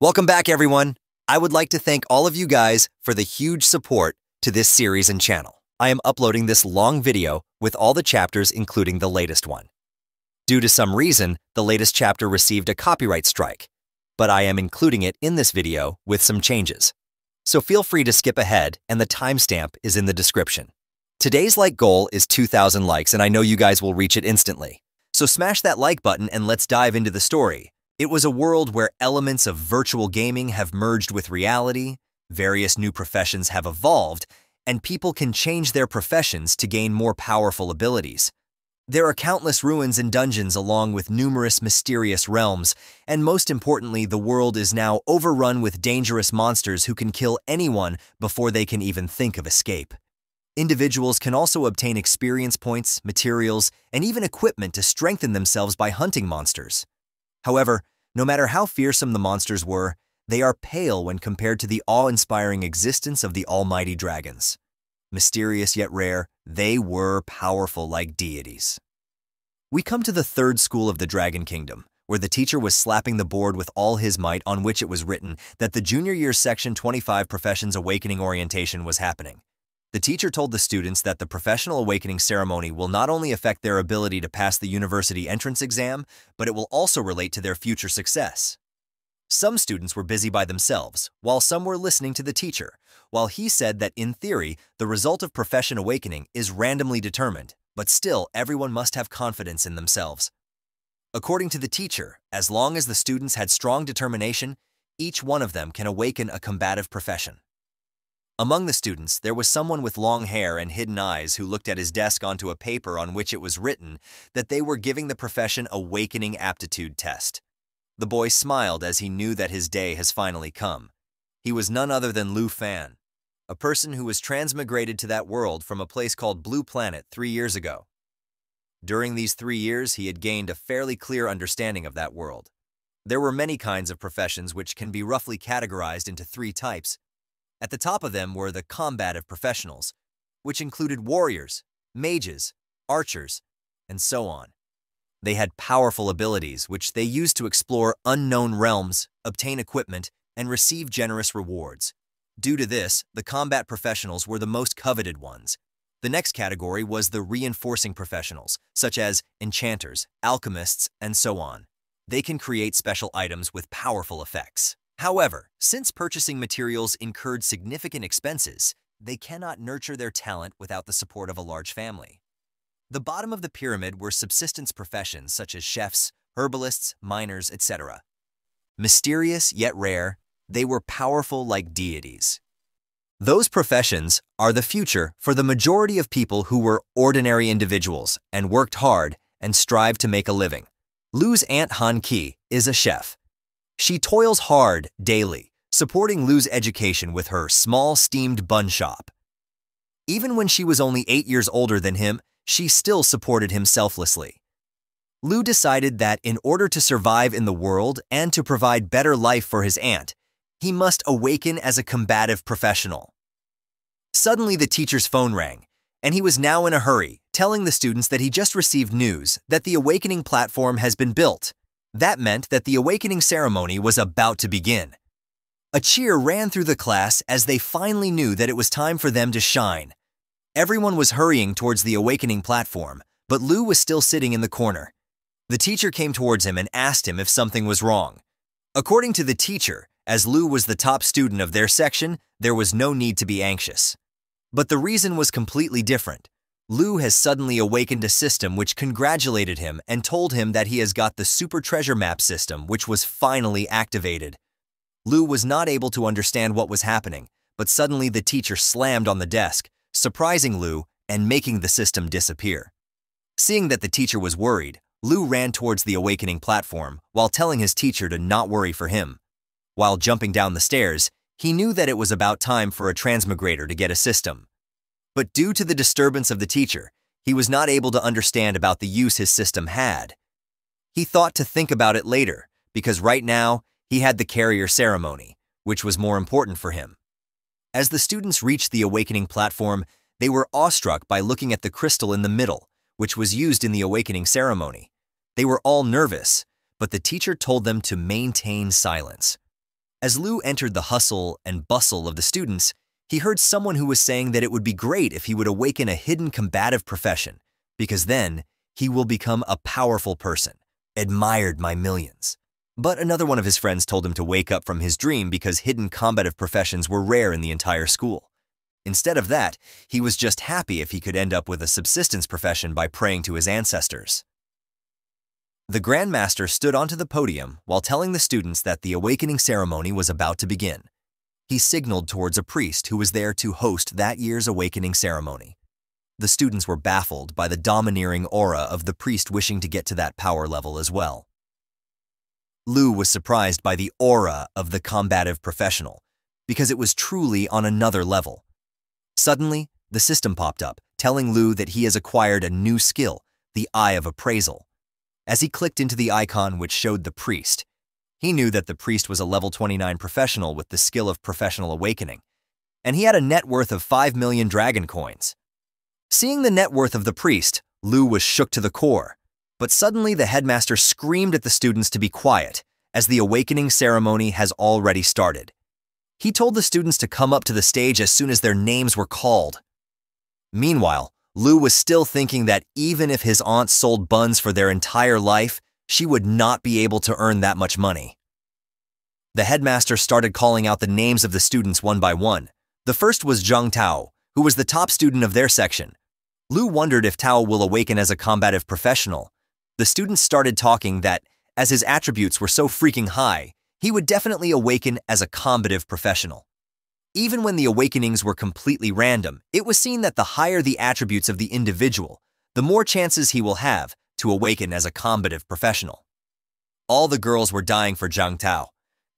Welcome back, everyone. I would like to thank all of you guys for the huge support to this series and channel. I am uploading this long video with all the chapters, including the latest one. Due to some reason, the latest chapter received a copyright strike, but I am including it in this video with some changes. So feel free to skip ahead, and the timestamp is in the description. Today's like goal is 2,000 likes, and I know you guys will reach it instantly. So smash that like button and let's dive into the story. It was a world where elements of virtual gaming have merged with reality, various new professions have evolved, and people can change their professions to gain more powerful abilities. There are countless ruins and dungeons along with numerous mysterious realms, and most importantly, the world is now overrun with dangerous monsters who can kill anyone before they can even think of escape. Individuals can also obtain experience points, materials, and even equipment to strengthen themselves by hunting monsters. However, no matter how fearsome the monsters were, they are pale when compared to the awe-inspiring existence of the almighty dragons. Mysterious yet rare, they were powerful like deities. We come to the third school of the Dragon Kingdom, where the teacher was slapping the board with all his might, on which it was written that the Junior Year Section 25 Professions Awakening Orientation was happening. The teacher told the students that the Professional Awakening ceremony will not only affect their ability to pass the university entrance exam, but it will also relate to their future success. Some students were busy by themselves, while some were listening to the teacher, while he said that in theory, the result of Profession Awakening is randomly determined, but still everyone must have confidence in themselves. According to the teacher, as long as the students had strong determination, each one of them can awaken a combative profession. Among the students, there was someone with long hair and hidden eyes who looked at his desk onto a paper on which it was written that they were giving the profession Awakening Aptitude Test. The boy smiled as he knew that his day has finally come. He was none other than Lu Fan, a person who was transmigrated to that world from a place called Blue Planet 3 years ago. During these 3 years, he had gained a fairly clear understanding of that world. There were many kinds of professions which can be roughly categorized into 3 types. At the top of them were the combative professionals, which included warriors, mages, archers, and so on. They had powerful abilities which they used to explore unknown realms, obtain equipment, and receive generous rewards. Due to this, the combat professionals were the most coveted ones. The next category was the reinforcing professionals, such as enchanters, alchemists, and so on. They can create special items with powerful effects. However, since purchasing materials incurred significant expenses, they cannot nurture their talent without the support of a large family. The bottom of the pyramid were subsistence professions such as chefs, herbalists, miners, etc. Mysterious yet rare, they were powerful like deities. Those professions are the future for the majority of people who were ordinary individuals and worked hard and strived to make a living. Lu's aunt Han Ki is a chef. She toils hard daily, supporting Lu's education with her small steamed bun shop. Even when she was only 8 years older than him, she still supported him selflessly. Lu decided that in order to survive in the world and to provide better life for his aunt, he must awaken as a combative professional. Suddenly the teacher's phone rang, and he was now in a hurry, telling the students that he just received news that the Awakening platform has been built. That meant that the awakening ceremony was about to begin. A cheer ran through the class as they finally knew that it was time for them to shine. Everyone was hurrying towards the awakening platform, but Lu was still sitting in the corner. The teacher came towards him and asked him if something was wrong. According to the teacher, as Lu was the top student of their section, there was no need to be anxious. But the reason was completely different. Lu has suddenly awakened a system which congratulated him and told him that he has got the Super Treasure Map system, which was finally activated. Lu was not able to understand what was happening, but suddenly the teacher slammed on the desk, surprising Lu and making the system disappear. Seeing that the teacher was worried, Lu ran towards the awakening platform while telling his teacher to not worry for him. While jumping down the stairs, he knew that it was about time for a transmigrator to get a system. But due to the disturbance of the teacher, he was not able to understand about the use his system had. He thought to think about it later, because right now, he had the carrier ceremony, which was more important for him. As the students reached the awakening platform, they were awestruck by looking at the crystal in the middle, which was used in the awakening ceremony. They were all nervous, but the teacher told them to maintain silence. As Lu entered the hustle and bustle of the students, he heard someone who was saying that it would be great if he would awaken a hidden combative profession, because then he will become a powerful person, admired by millions. But another one of his friends told him to wake up from his dream because hidden combative professions were rare in the entire school. Instead of that, he was just happy if he could end up with a subsistence profession by praying to his ancestors. The Grand Master stood onto the podium while telling the students that the awakening ceremony was about to begin. He signaled towards a priest who was there to host that year's awakening ceremony. The students were baffled by the domineering aura of the priest wishing to get to that power level as well. Lu was surprised by the aura of the combative professional, because it was truly on another level. Suddenly, the system popped up, telling Lu that he has acquired a new skill, the Eye of Appraisal. As he clicked into the icon which showed the priest, he knew that the priest was a level 29 professional with the skill of professional awakening, and he had a net worth of 5 million dragon coins. Seeing the net worth of the priest, Lu was shook to the core, but suddenly the headmaster screamed at the students to be quiet, as the awakening ceremony has already started. He told the students to come up to the stage as soon as their names were called. Meanwhile, Lu was still thinking that even if his aunt sold buns for their entire life, she would not be able to earn that much money. The headmaster started calling out the names of the students one by one. The first was Zhang Tao, who was the top student of their section. Lu wondered if Tao will awaken as a combative professional. The students started talking that, as his attributes were so freaking high, he would definitely awaken as a combative professional. Even when the awakenings were completely random, it was seen that the higher the attributes of the individual, the more chances he will have to awaken as a combative professional. All the girls were dying for Zhang Tao,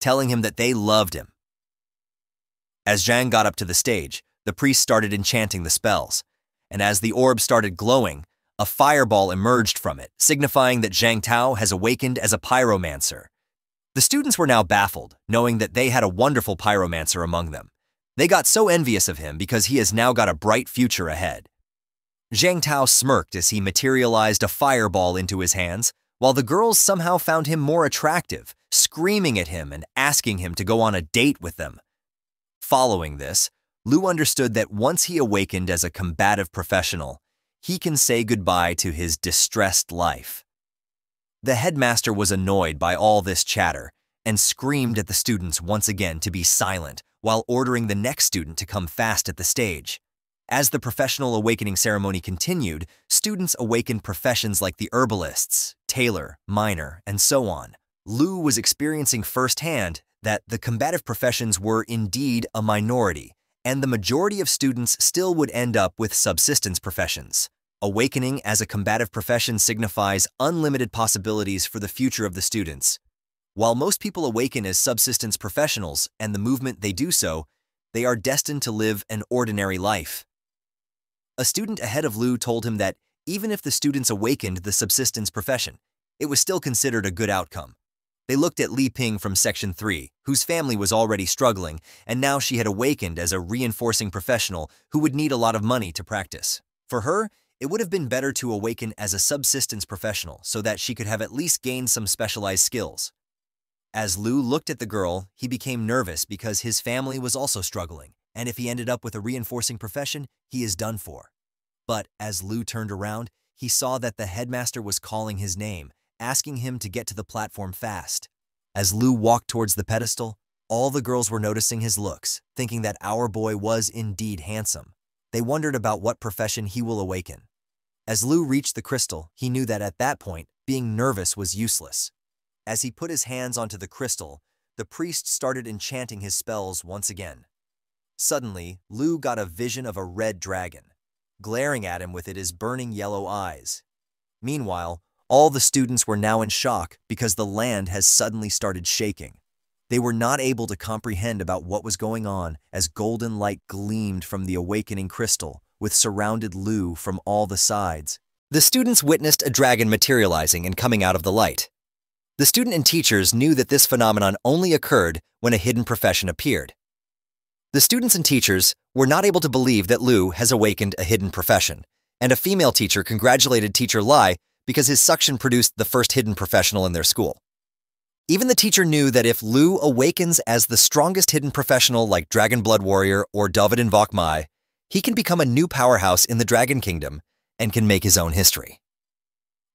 telling him that they loved him. As Zhang got up to the stage, the priest started enchanting the spells, and as the orb started glowing, a fireball emerged from it, signifying that Zhang Tao has awakened as a pyromancer. The students were now baffled, knowing that they had a wonderful pyromancer among them. They got so envious of him because he has now got a bright future ahead. Zhang Tao smirked as he materialized a fireball into his hands, while the girls somehow found him more attractive, screaming at him and asking him to go on a date with them. Following this, Lu understood that once he awakened as a combative professional, he can say goodbye to his distressed life. The headmaster was annoyed by all this chatter and screamed at the students once again to be silent while ordering the next student to come fast at the stage. As the professional awakening ceremony continued, students awakened professions like the herbalists, tailor, miner, and so on. Lu was experiencing firsthand that the combative professions were indeed a minority, and the majority of students still would end up with subsistence professions. Awakening as a combative profession signifies unlimited possibilities for the future of the students. While most people awaken as subsistence professionals and the movement they do so, they are destined to live an ordinary life. A student ahead of Lu told him that even if the students awakened the subsistence profession, it was still considered a good outcome. They looked at Li Ping from Section 3, whose family was already struggling, and now she had awakened as a reinforcing professional who would need a lot of money to practice. For her, it would have been better to awaken as a subsistence professional so that she could have at least gained some specialized skills. As Lu looked at the girl, he became nervous because his family was also struggling, and if he ended up with a reinforcing profession, he is done for. But as Lu turned around, he saw that the headmaster was calling his name, asking him to get to the platform fast. As Lu walked towards the pedestal, all the girls were noticing his looks, thinking that our boy was indeed handsome. They wondered about what profession he will awaken. As Lu reached the crystal, he knew that at that point, being nervous was useless. As he put his hands onto the crystal, the priest started enchanting his spells once again. Suddenly, Lu got a vision of a red dragon, glaring at him with his burning yellow eyes. Meanwhile, all the students were now in shock because the land has suddenly started shaking. They were not able to comprehend about what was going on as golden light gleamed from the awakening crystal, which surrounded Lu from all the sides. The students witnessed a dragon materializing and coming out of the light. The student and teachers knew that this phenomenon only occurred when a hidden profession appeared. The students and teachers were not able to believe that Lu has awakened a hidden profession, and a female teacher congratulated Teacher Lai because his suction produced the first hidden professional in their school. Even the teacher knew that if Lu awakens as the strongest hidden professional like Dragon Blood Warrior or yourrecapguy, he can become a new powerhouse in the Dragon Kingdom and can make his own history.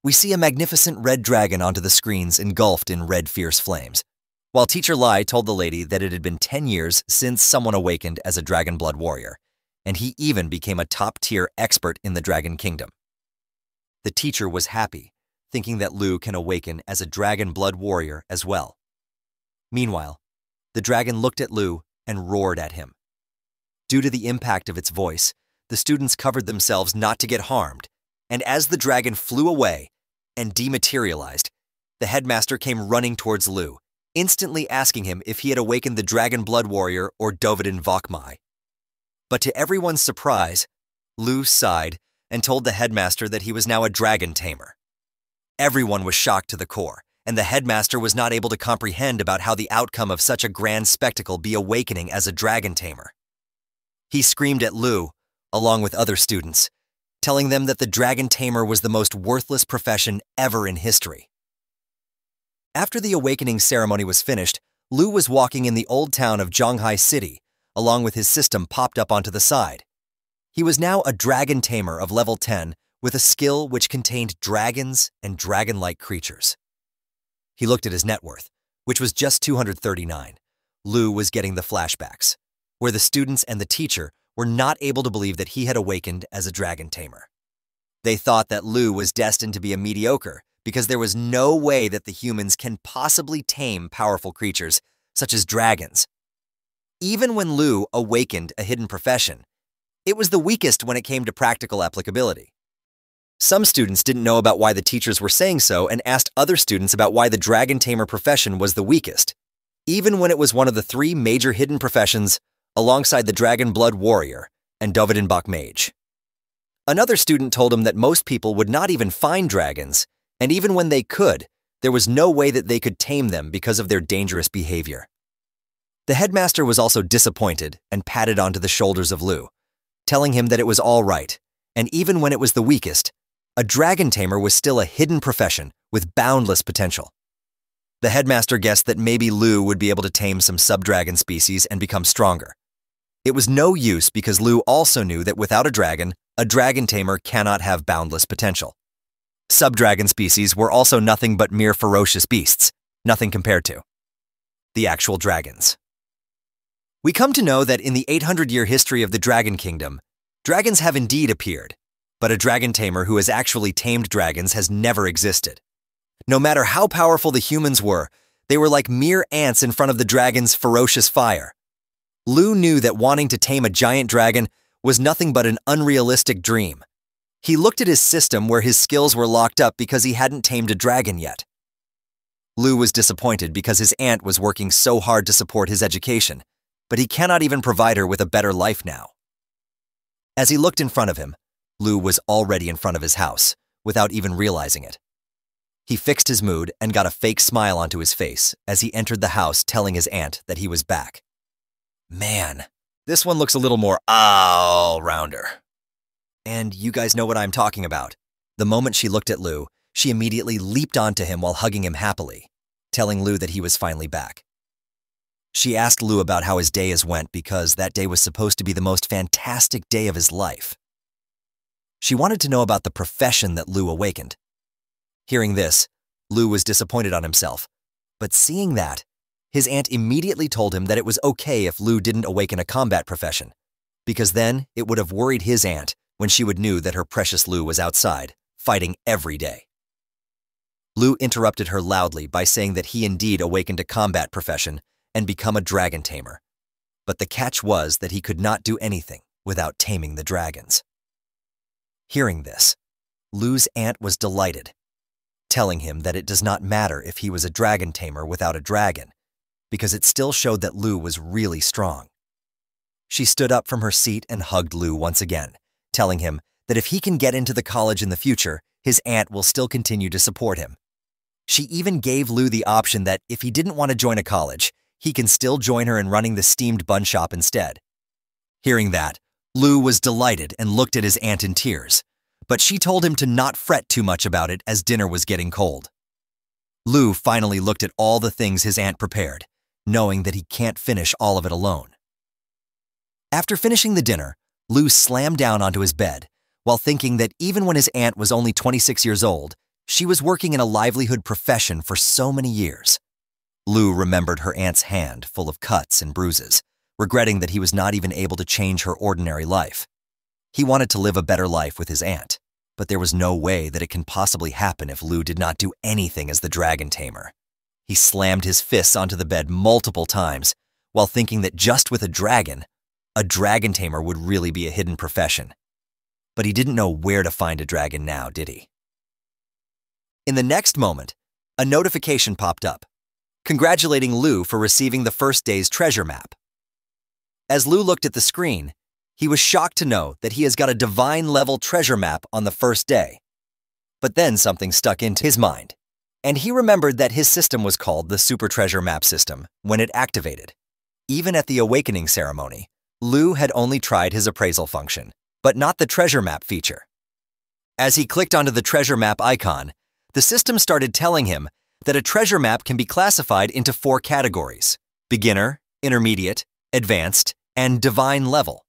We see a magnificent red dragon onto the screens engulfed in red fierce flames, while Teacher Lai told the lady that it had been 10 years since someone awakened as a Dragon Blood Warrior, and he even became a top-tier expert in the Dragon Kingdom. The teacher was happy, thinking that Lu can awaken as a Dragon Blood Warrior as well. Meanwhile, the dragon looked at Lu and roared at him. Due to the impact of its voice, the students covered themselves not to get harmed, and as the dragon flew away and dematerialized, the headmaster came running towards Lu, instantly asking him if he had awakened the Dragon Blood Warrior or yourrecapguy. But to everyone's surprise, Lu sighed and told the headmaster that he was now a dragon tamer. Everyone was shocked to the core, and the headmaster was not able to comprehend about how the outcome of such a grand spectacle be awakening as a dragon tamer. He screamed at Lu, along with other students, telling them that the dragon tamer was the most worthless profession ever in history. After the awakening ceremony was finished, Lu was walking in the old town of Zhonghai City, along with his system popped up onto the side. He was now a dragon tamer of level 10 with a skill which contained dragons and dragon-like creatures. He looked at his net worth, which was just 239. Lu was getting the flashbacks, where the students and the teacher were not able to believe that he had awakened as a dragon tamer. They thought that Lu was destined to be a mediocre because there was no way that the humans can possibly tame powerful creatures such as dragons. Even when Lu awakened a hidden profession, it was the weakest when it came to practical applicability. Some students didn't know about why the teachers were saying so and asked other students about why the dragon tamer profession was the weakest, even when it was one of the 3 major hidden professions alongside the Dragon Blood Warrior and yourrecapguy mage. Another student told him that most people would not even find dragons, and even when they could, there was no way that they could tame them because of their dangerous behavior. The headmaster was also disappointed and patted onto the shoulders of Lu, telling him that it was all right, and even when it was the weakest, a dragon tamer was still a hidden profession with boundless potential. The headmaster guessed that maybe Lu would be able to tame some sub-dragon species and become stronger. It was no use because Lu also knew that without a dragon tamer cannot have boundless potential. Sub-dragon species were also nothing but mere ferocious beasts, nothing compared to the actual dragons. We come to know that in the 800-year history of the Dragon Kingdom, dragons have indeed appeared, but a dragon tamer who has actually tamed dragons has never existed. No matter how powerful the humans were, they were like mere ants in front of the dragon's ferocious fire. Lu knew that wanting to tame a giant dragon was nothing but an unrealistic dream. He looked at his system where his skills were locked up because he hadn't tamed a dragon yet. Lu was disappointed because his aunt was working so hard to support his education, but he cannot even provide her with a better life now. As he looked in front of him, Lu was already in front of his house, without even realizing it. He fixed his mood and got a fake smile onto his face as he entered the house telling his aunt that he was back. Man, this one looks a little more all-rounder. And you guys know what I'm talking about. The moment she looked at Lu, she immediately leaped onto him while hugging him happily, telling Lu that he was finally back. She asked Lu about how his day went because that day was supposed to be the most fantastic day of his life. She wanted to know about the profession that Lu awakened. Hearing this, Lu was disappointed on himself, but seeing that, his aunt immediately told him that it was okay if Lu didn't awaken a combat profession, because then it would have worried his aunt when she would know that her precious Lu was outside, fighting every day. Lu interrupted her loudly by saying that he indeed awakened a combat profession and become a dragon tamer, but the catch was that he could not do anything without taming the dragons. Hearing this, Lu's aunt was delighted, telling him that it does not matter if he was a dragon tamer without a dragon, because it still showed that Lu was really strong. She stood up from her seat and hugged Lu once again, telling him that if he can get into the college in the future, his aunt will still continue to support him. She even gave Lu the option that if he didn't want to join a college, he can still join her in running the steamed bun shop instead. Hearing that, Lu was delighted and looked at his aunt in tears, but she told him to not fret too much about it as dinner was getting cold. Lu finally looked at all the things his aunt prepared, knowing that he can't finish all of it alone. After finishing the dinner, Lu slammed down onto his bed, while thinking that even when his aunt was only 26 years old, she was working in a livelihood profession for so many years. Lu remembered her aunt's hand full of cuts and bruises, regretting that he was not even able to change her ordinary life. He wanted to live a better life with his aunt, but there was no way that it can possibly happen if Lu did not do anything as the dragon tamer. He slammed his fists onto the bed multiple times, while thinking that just with a dragon tamer would really be a hidden profession. But he didn't know where to find a dragon now, did he? In the next moment, a notification popped up, congratulating Lu for receiving the first day's treasure map. As Lu looked at the screen, he was shocked to know that he has got a divine-level treasure map on the first day. But then something stuck into his mind, and he remembered that his system was called the Super Treasure Map System when it activated. Even at the awakening ceremony, Lu had only tried his appraisal function, but not the treasure map feature. As he clicked onto the treasure map icon, the system started telling him that a treasure map can be classified into 4 categories: beginner, intermediate, advanced, and divine level.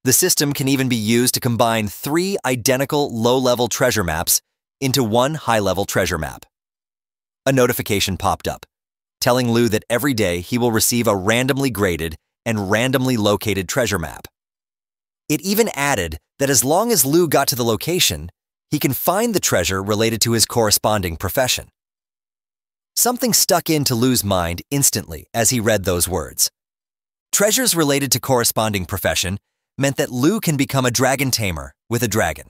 The system can even be used to combine 3 identical low-level treasure maps into one high-level treasure map. A notification popped up, telling Lu that every day he will receive a randomly graded and randomly located treasure map. It even added that as long as Lu got to the location, he can find the treasure related to his corresponding profession. Something stuck into Lu's mind instantly as he read those words. Treasures related to corresponding profession meant that Lu can become a dragon tamer with a dragon.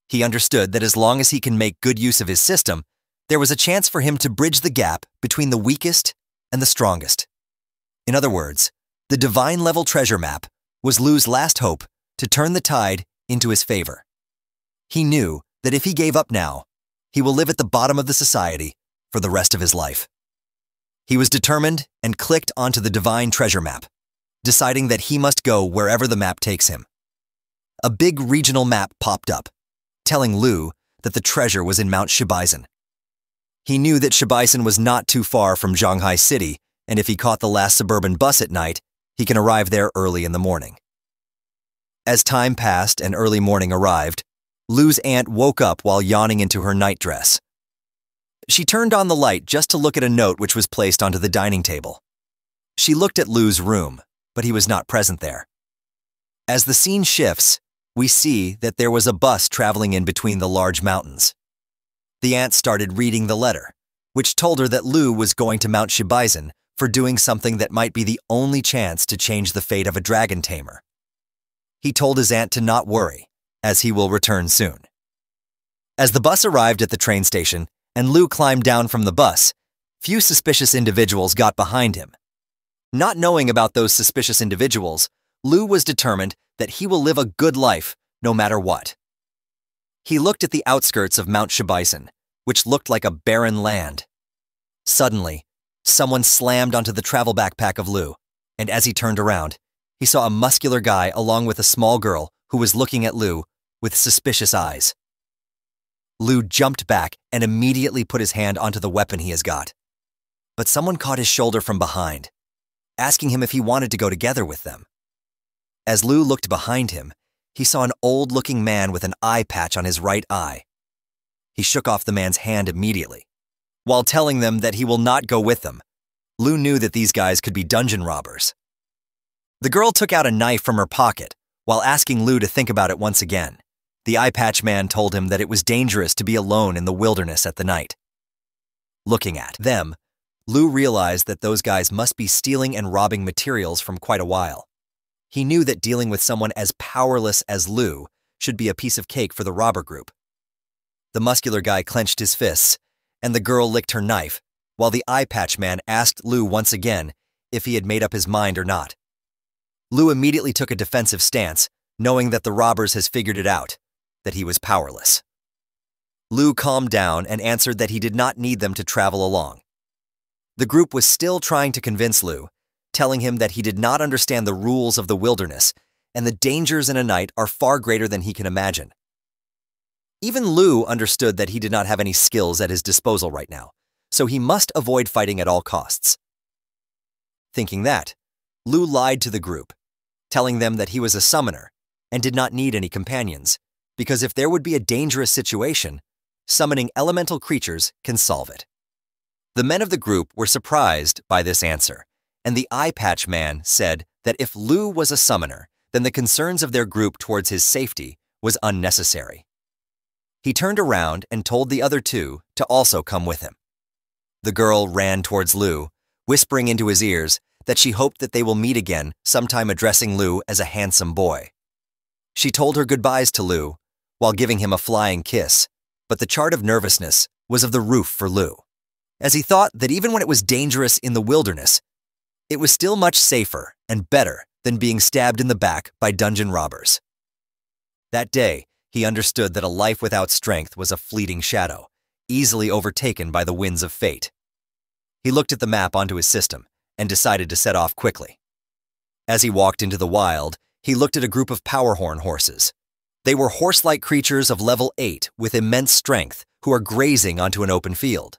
He understood that as long as he can make good use of his system, there was a chance for him to bridge the gap between the weakest and the strongest. In other words, the divine-level treasure map was Lu's last hope to turn the tide into his favor. He knew that if he gave up now, he will live at the bottom of the society for the rest of his life. He was determined and clicked onto the divine treasure map, deciding that he must go wherever the map takes him. A big regional map popped up, telling Lu that the treasure was in Mount Shibaisen. He knew that Shibaisen was not too far from Shanghai City, and if he caught the last suburban bus at night, he can arrive there early in the morning. As time passed and early morning arrived, Lu's aunt woke up while yawning into her nightdress. She turned on the light just to look at a note which was placed onto the dining table. She looked at Lu's room, but he was not present there. As the scene shifts, we see that there was a bus traveling in between the large mountains. The aunt started reading the letter, which told her that Lu was going to Mount Shibaisen for doing something that might be the only chance to change the fate of a dragon tamer. He told his aunt to not worry, as he will return soon. As the bus arrived at the train station and Lu climbed down from the bus, few suspicious individuals got behind him. Not knowing about those suspicious individuals, Lu was determined that he will live a good life no matter what. He looked at the outskirts of Mount Shibaisen, which looked like a barren land. Suddenly, someone slammed onto the travel backpack of Lu, and as he turned around, he saw a muscular guy along with a small girl who was looking at Lu with suspicious eyes. Lu jumped back and immediately put his hand onto the weapon he has got. But someone caught his shoulder from behind, asking him if he wanted to go together with them. As Lu looked behind him, he saw an old-looking man with an eye patch on his right eye. He shook off the man's hand immediately. While telling them that he will not go with them, Lu knew that these guys could be dungeon robbers. The girl took out a knife from her pocket while asking Lu to think about it once again. The eye patch man told him that it was dangerous to be alone in the wilderness at the night. Looking at them, Lu realized that those guys must be stealing and robbing materials from quite a while. He knew that dealing with someone as powerless as Lu should be a piece of cake for the robber group. The muscular guy clenched his fists, and the girl licked her knife, while the eye patch man asked Lu once again if he had made up his mind or not. Lu immediately took a defensive stance, knowing that the robbers has figured it out, that he was powerless. Lu calmed down and answered that he did not need them to travel along. The group was still trying to convince Lu, telling him that he did not understand the rules of the wilderness and the dangers in a night are far greater than he can imagine. Even Lu understood that he did not have any skills at his disposal right now, so he must avoid fighting at all costs. Thinking that, Lu lied to the group, telling them that he was a summoner and did not need any companions, because if there would be a dangerous situation, summoning elemental creatures can solve it. The men of the group were surprised by this answer, and the eye patch man said that if Lu was a summoner, then the concerns of their group towards his safety was unnecessary. He turned around and told the other two to also come with him. The girl ran towards Lu, whispering into his ears that she hoped that they will meet again, sometime addressing Lu as a handsome boy. She told her goodbyes to Lu while giving him a flying kiss, but the chart of nervousness was of the roof for Lu, as he thought that even when it was dangerous in the wilderness, it was still much safer and better than being stabbed in the back by dungeon robbers. That day, he understood that a life without strength was a fleeting shadow, easily overtaken by the winds of fate. He looked at the map onto his system and decided to set off quickly. As he walked into the wild, he looked at a group of powerhorn horses. They were horse-like creatures of level 8 with immense strength who are grazing onto an open field.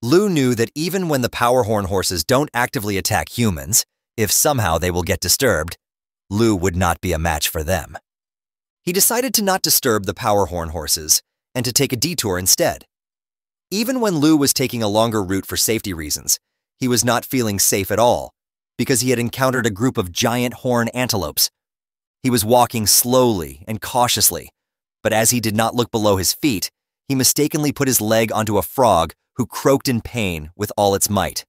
Lu knew that even when the powerhorn horses don't actively attack humans, if somehow they will get disturbed, Lu would not be a match for them. He decided to not disturb the powerhorn horses and to take a detour instead. Even when Lu was taking a longer route for safety reasons, he was not feeling safe at all because he had encountered a group of giant horn antelopes. He was walking slowly and cautiously, but as he did not look below his feet, he mistakenly put his leg onto a frog who croaked in pain with all its might.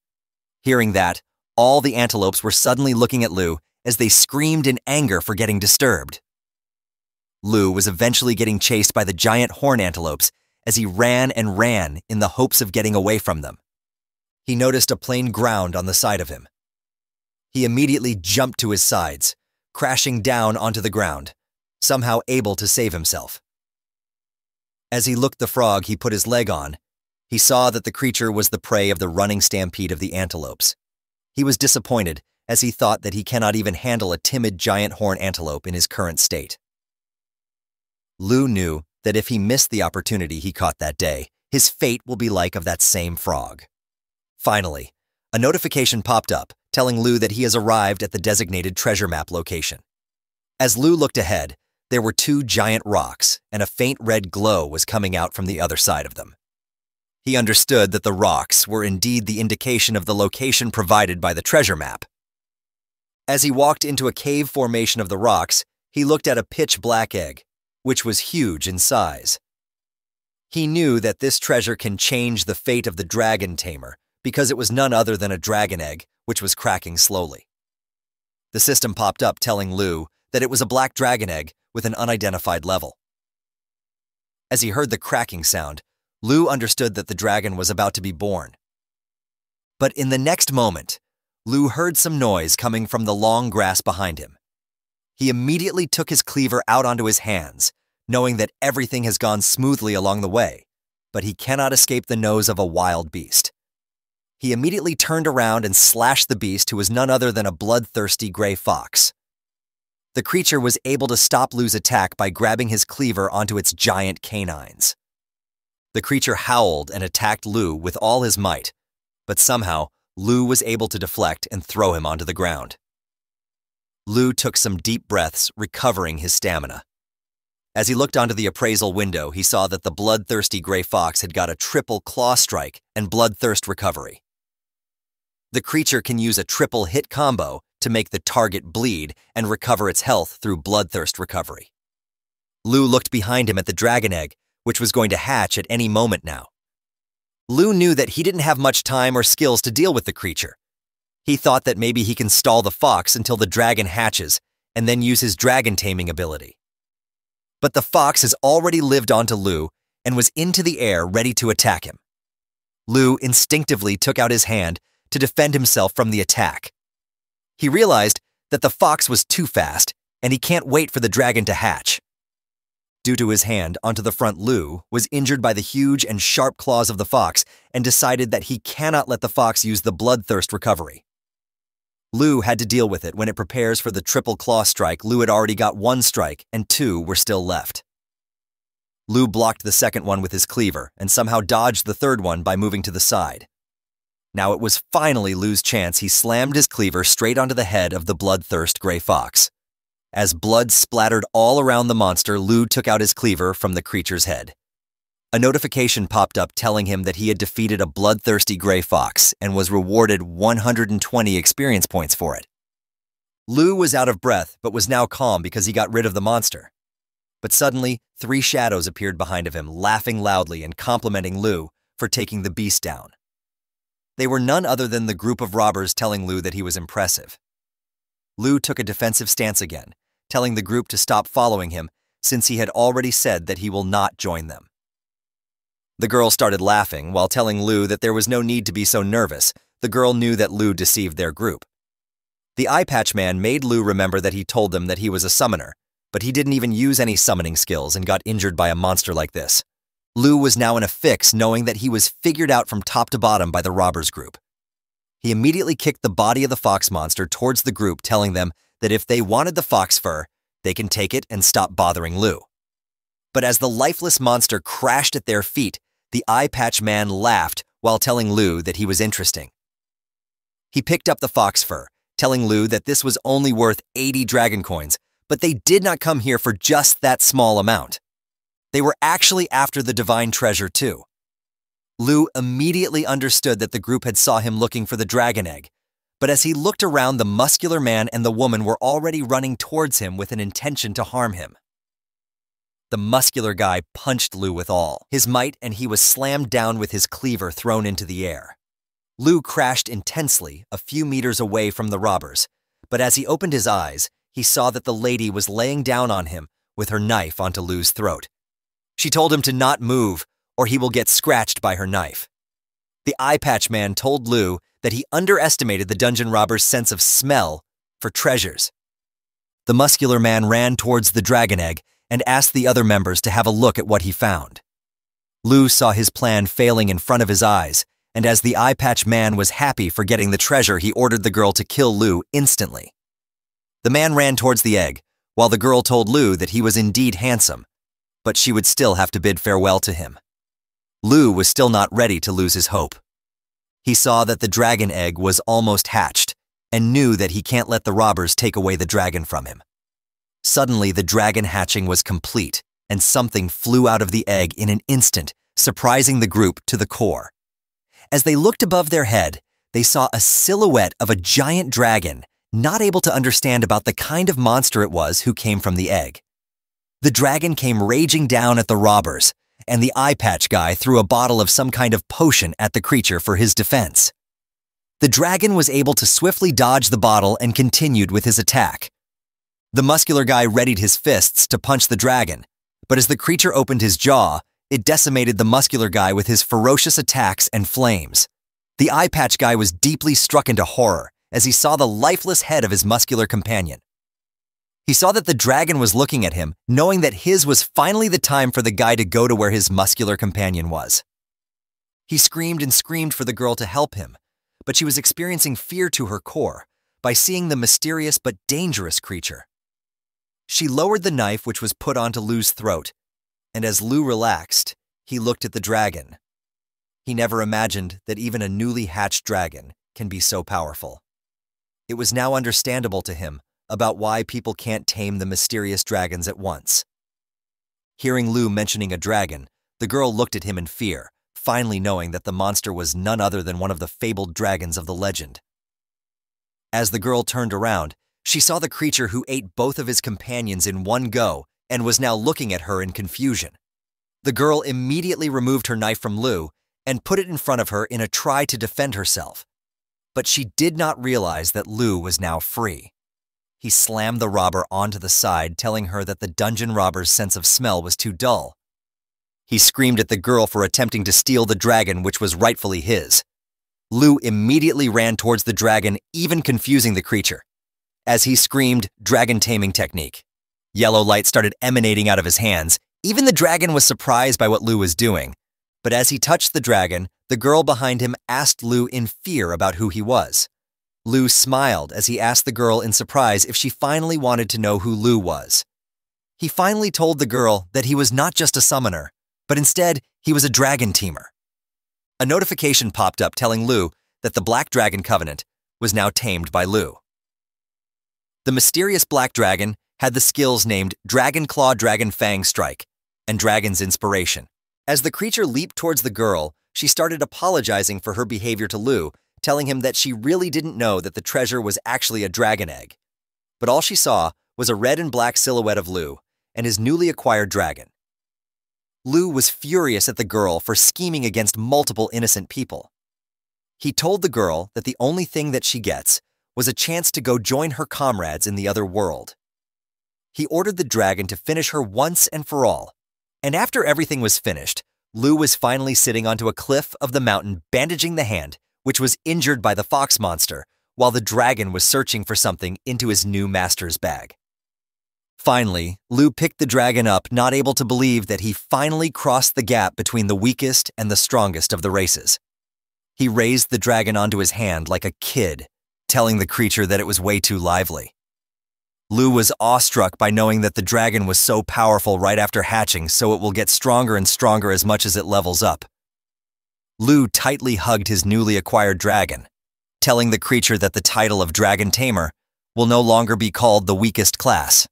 Hearing that, all the antelopes were suddenly looking at Lu as they screamed in anger for getting disturbed. Lu was eventually getting chased by the giant horn antelopes as he ran and ran in the hopes of getting away from them. He noticed a plain ground on the side of him. He immediately jumped to his sides, crashing down onto the ground, somehow able to save himself. As he looked the frog he put his leg on, he saw that the creature was the prey of the running stampede of the antelopes. He was disappointed as he thought that he cannot even handle a timid giant horn antelope in his current state. Lu knew that if he missed the opportunity he caught that day, his fate will be like of that same frog. Finally, a notification popped up telling Lu that he has arrived at the designated treasure map location. As Lu looked ahead, there were two giant rocks and a faint red glow was coming out from the other side of them. He understood that the rocks were indeed the indication of the location provided by the treasure map. As he walked into a cave formation of the rocks, he looked at a pitch-black egg, which was huge in size. He knew that this treasure can change the fate of the dragon Tamer because it was none other than a dragon egg, which was cracking slowly. The system popped up telling Lu that it was a black dragon egg with an unidentified level. As he heard the cracking sound, Lu understood that the dragon was about to be born. But in the next moment, Lu heard some noise coming from the long grass behind him. He immediately took his cleaver out onto his hands, knowing that everything has gone smoothly along the way, but he cannot escape the nose of a wild beast. He immediately turned around and slashed the beast, who was none other than a bloodthirsty gray fox. The creature was able to stop Lu's attack by grabbing his cleaver onto its giant canines. The creature howled and attacked Lu with all his might, but somehow Lu was able to deflect and throw him onto the ground. Lu took some deep breaths, recovering his stamina. As he looked onto the appraisal window, he saw that the bloodthirsty gray fox had got a triple claw strike and bloodthirst recovery. The creature can use a triple hit combo to make the target bleed and recover its health through bloodthirst recovery. Lu looked behind him at the dragon egg, which was going to hatch at any moment now. Lu knew that he didn't have much time or skills to deal with the creature. He thought that maybe he can stall the fox until the dragon hatches and then use his dragon taming ability. But the fox has already lived onto Lu and was into the air ready to attack him. Lu instinctively took out his hand to defend himself from the attack. He realized that the fox was too fast and he can't wait for the dragon to hatch. Due to his hand onto the front, Lu was injured by the huge and sharp claws of the fox and decided that he cannot let the fox use the bloodthirst recovery. Lu had to deal with it when it prepares for the triple claw strike. Lu had already got one strike and two were still left. Lu blocked the second one with his cleaver and somehow dodged the third one by moving to the side. Now it was finally Lu's chance. He slammed his cleaver straight onto the head of the bloodthirst gray fox. As blood splattered all around the monster, Lu took out his cleaver from the creature's head. A notification popped up telling him that he had defeated a bloodthirsty gray fox and was rewarded 120 experience points for it. Lu was out of breath but was now calm because he got rid of the monster. But suddenly, 3 shadows appeared behind of him, laughing loudly and complimenting Lu for taking the beast down. They were none other than the group of robbers telling Lu that he was impressive. Lu took a defensive stance again, telling the group to stop following him since he had already said that he will not join them. The girl started laughing while telling Lu that there was no need to be so nervous. The girl knew that Lu deceived their group. The eye patch man made Lu remember that he told them that he was a summoner, but he didn't even use any summoning skills and got injured by a monster like this. Lu was now in a fix knowing that he was figured out from top to bottom by the robbers group. He immediately kicked the body of the fox monster towards the group, telling them that if they wanted the fox fur, they can take it and stop bothering Lu. But as the lifeless monster crashed at their feet, the eye patch man laughed while telling Lu that he was interesting. He picked up the fox fur, telling Lu that this was only worth 80 dragon coins, but they did not come here for just that small amount. They were actually after the divine treasure too. Lu immediately understood that the group had saw him looking for the dragon egg, but as he looked around, the muscular man and the woman were already running towards him with an intention to harm him. The muscular guy punched Lu with all his might, and he was slammed down with his cleaver thrown into the air. Lu crashed intensely a few meters away from the robbers, but as he opened his eyes, he saw that the lady was laying down on him with her knife onto Lu's throat. She told him to not move, or he will get scratched by her knife. The eye patch man told Lu that he underestimated the dungeon robber's sense of smell for treasures. The muscular man ran towards the dragon egg and asked the other members to have a look at what he found. Lu saw his plan failing in front of his eyes, and as the eye patch man was happy for getting the treasure, he ordered the girl to kill Lu instantly. The man ran towards the egg, while the girl told Lu that he was indeed handsome, but she would still have to bid farewell to him. Lu was still not ready to lose his hope. He saw that the dragon egg was almost hatched, and knew that he can't let the robbers take away the dragon from him. Suddenly, the dragon hatching was complete, and something flew out of the egg in an instant, surprising the group to the core. As they looked above their head, they saw a silhouette of a giant dragon, not able to understand about the kind of monster it was who came from the egg. The dragon came raging down at the robbers, and the eye patch guy threw a bottle of some kind of potion at the creature for his defense. The dragon was able to swiftly dodge the bottle and continued with his attack. The muscular guy readied his fists to punch the dragon, but as the creature opened his jaw, it decimated the muscular guy with his ferocious attacks and flames. The eye patch guy was deeply struck into horror as he saw the lifeless head of his muscular companion. He saw that the dragon was looking at him, knowing that his was finally the time for the guy to go to where his muscular companion was. He screamed and screamed for the girl to help him, but she was experiencing fear to her core by seeing the mysterious but dangerous creature. She lowered the knife which was put onto Lu's throat, and as Lu relaxed, he looked at the dragon. He never imagined that even a newly hatched dragon can be so powerful. It was now understandable to him about why people can't tame the mysterious dragons at once. Hearing Lu mentioning a dragon, the girl looked at him in fear, finally knowing that the monster was none other than one of the fabled dragons of the legend. As the girl turned around, she saw the creature who ate both of his companions in one go and was now looking at her in confusion. The girl immediately removed her knife from Lu and put it in front of her in a try to defend herself. But she did not realize that Lu was now free. He slammed the robber onto the side, telling her that the dungeon robber's sense of smell was too dull. He screamed at the girl for attempting to steal the dragon which was rightfully his. Lu immediately ran towards the dragon, even confusing the creature. As he screamed, dragon taming technique. Yellow light started emanating out of his hands. Even the dragon was surprised by what Lu was doing. But as he touched the dragon, the girl behind him asked Lu in fear about who he was. Lu smiled as he asked the girl in surprise if she finally wanted to know who Lu was. he finally told the girl that he was not just a summoner, but instead he was a dragon tamer. A notification popped up telling Lu that the Black Dragon Covenant was now tamed by Lu. The mysterious Black Dragon had the skills named Dragon Claw, Dragon Fang Strike, and Dragon's Inspiration. As the creature leaped towards the girl, she started apologizing for her behavior to Lu, telling him that she really didn't know that the treasure was actually a dragon egg. But all she saw was a red and black silhouette of Lu and his newly acquired dragon. Lu was furious at the girl for scheming against multiple innocent people. He told the girl that the only thing that she gets was a chance to go join her comrades in the other world. He ordered the dragon to finish her once and for all, and after everything was finished, Lu was finally sitting onto a cliff of the mountain bandaging the hand, which was injured by the fox monster, while the dragon was searching for something into his new master's bag. Finally, Lu picked the dragon up, not able to believe that he finally crossed the gap between the weakest and the strongest of the races. He raised the dragon onto his hand like a kid, telling the creature that it was way too lively. Lu was awestruck by knowing that the dragon was so powerful right after hatching, so it will get stronger and stronger as much as it levels up. Lu tightly hugged his newly acquired dragon, telling the creature that the title of Dragon Tamer will no longer be called the weakest class.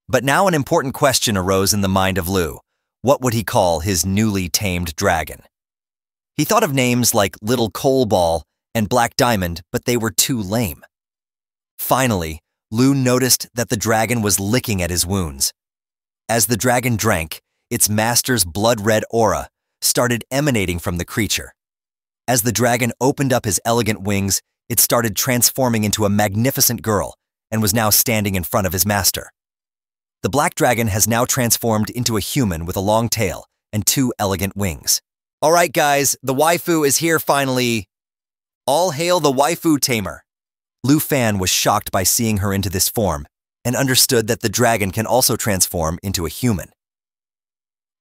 But now an important question arose in the mind of Lu. What would he call his newly tamed dragon? He thought of names like Little Coal Ball and Black Diamond, but they were too lame. Finally, Lu noticed that the dragon was licking at his wounds. As the dragon drank, its master's blood-red aura started emanating from the creature. As the dragon opened up his elegant wings, it started transforming into a magnificent girl and was now standing in front of his master. The black dragon has now transformed into a human with a long tail and 2 elegant wings. All right, guys, the waifu is here finally. All hail the waifu Tamer. Lu Fan was shocked by seeing her into this form and understood that the dragon can also transform into a human.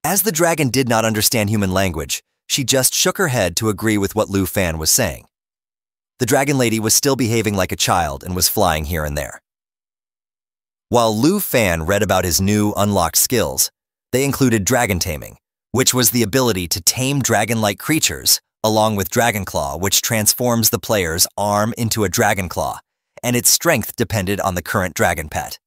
As the dragon did not understand human language, she just shook her head to agree with what Lu Fan was saying. The dragon lady was still behaving like a child and was flying here and there. While Lu Fan read about his new unlocked skills, they included dragon taming, which was the ability to tame dragon-like creatures, along with Dragon Claw, which transforms the player's arm into a dragon claw, and its strength depended on the current dragon pet.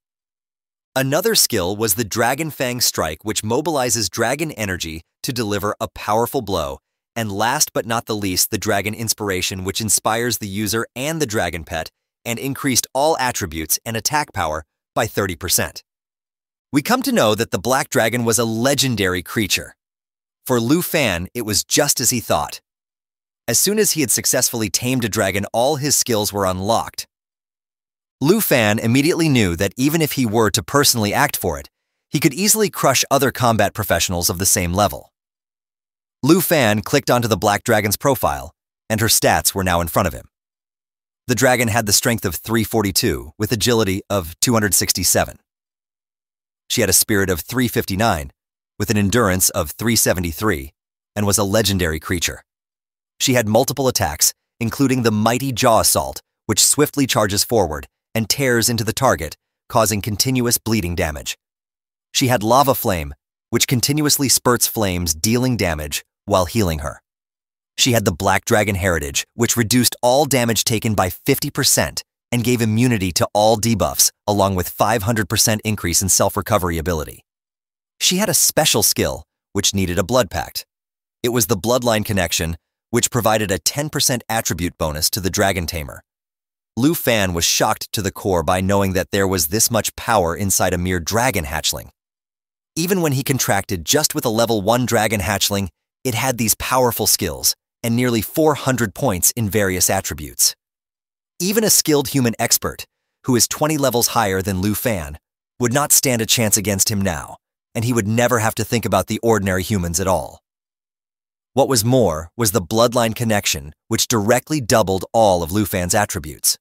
Another skill was the Dragon Fang Strike, which mobilizes dragon energy to deliver a powerful blow, and last but not the least, the Dragon Inspiration, which inspires the user and the dragon pet and increased all attributes and attack power by 30%. We come to know that the Black Dragon was a legendary creature. For Lu Fan, it was just as he thought. As soon as he had successfully tamed a dragon, all his skills were unlocked. Lu Fan immediately knew that even if he were to personally act for it, he could easily crush other combat professionals of the same level. Lu Fan clicked onto the Black Dragon's profile, and her stats were now in front of him. The dragon had the strength of 342 with agility of 267. She had a spirit of 359 with an endurance of 373 and was a legendary creature. She had multiple attacks, including the mighty Jaw Assault, which swiftly charges forward and tears into the target, causing continuous bleeding damage. She had Lava Flame, which continuously spurts flames, dealing damage while healing her. She had the Black Dragon Heritage, which reduced all damage taken by 50% and gave immunity to all debuffs, along with 500% increase in self-recovery ability. She had a special skill, which needed a blood pact. It was the Bloodline Connection, which provided a 10% attribute bonus to the Dragon Tamer. Lu Fan was shocked to the core by knowing that there was this much power inside a mere dragon hatchling. Even when he contracted just with a level 1 dragon hatchling, it had these powerful skills and nearly 400 points in various attributes. Even a skilled human expert, who is 20 levels higher than Lu Fan, would not stand a chance against him now, and he would never have to think about the ordinary humans at all. What was more was the Bloodline Connection, which directly doubled all of Lu Fan's attributes.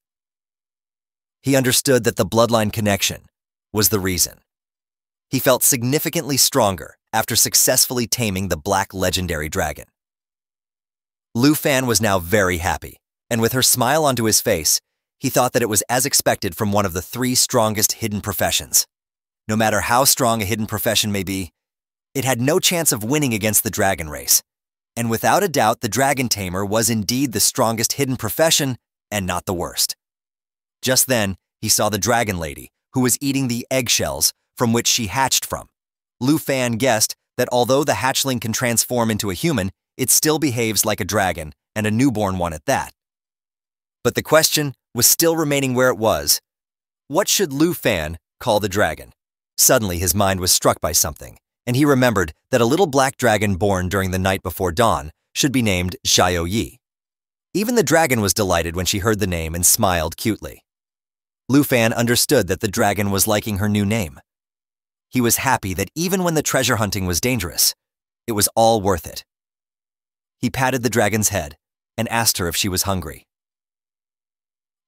He understood that the Bloodline Connection was the reason. He felt significantly stronger after successfully taming the Black Legendary Dragon. Lu Fan was now very happy, and with her smile onto his face, he thought that it was as expected from one of the 3 strongest hidden professions. No matter how strong a hidden profession may be, it had no chance of winning against the dragon race. And without a doubt, the dragon tamer was indeed the strongest hidden profession and not the worst. Just then, he saw the dragon lady, who was eating the eggshells from which she hatched from. Lu Fan guessed that although the hatchling can transform into a human, it still behaves like a dragon, and a newborn one at that. But the question was still remaining where it was. What should Lu Fan call the dragon? Suddenly his mind was struck by something, and he remembered that a little black dragon born during the night before dawn should be named Xiao Yi. Even the dragon was delighted when she heard the name and smiled cutely. Lu Fan understood that the dragon was liking her new name. He was happy that even when the treasure hunting was dangerous, it was all worth it. He patted the dragon's head and asked her if she was hungry.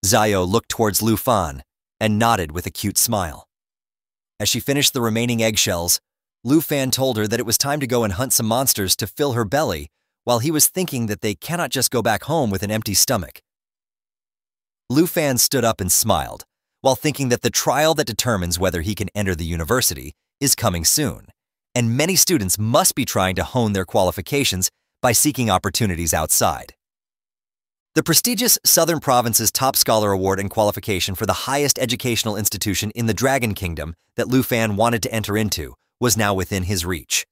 Xiao looked towards Lu Fan and nodded with a cute smile. As she finished the remaining eggshells, Lu Fan told her that it was time to go and hunt some monsters to fill her belly, while he was thinking that they cannot just go back home with an empty stomach. Lu Fan stood up and smiled, while thinking that the trial that determines whether he can enter the university is coming soon, and many students must be trying to hone their qualifications by seeking opportunities outside. The prestigious Southern Province's Top Scholar Award and qualification for the highest educational institution in the Dragon Kingdom that Lu Fan wanted to enter into was now within his reach.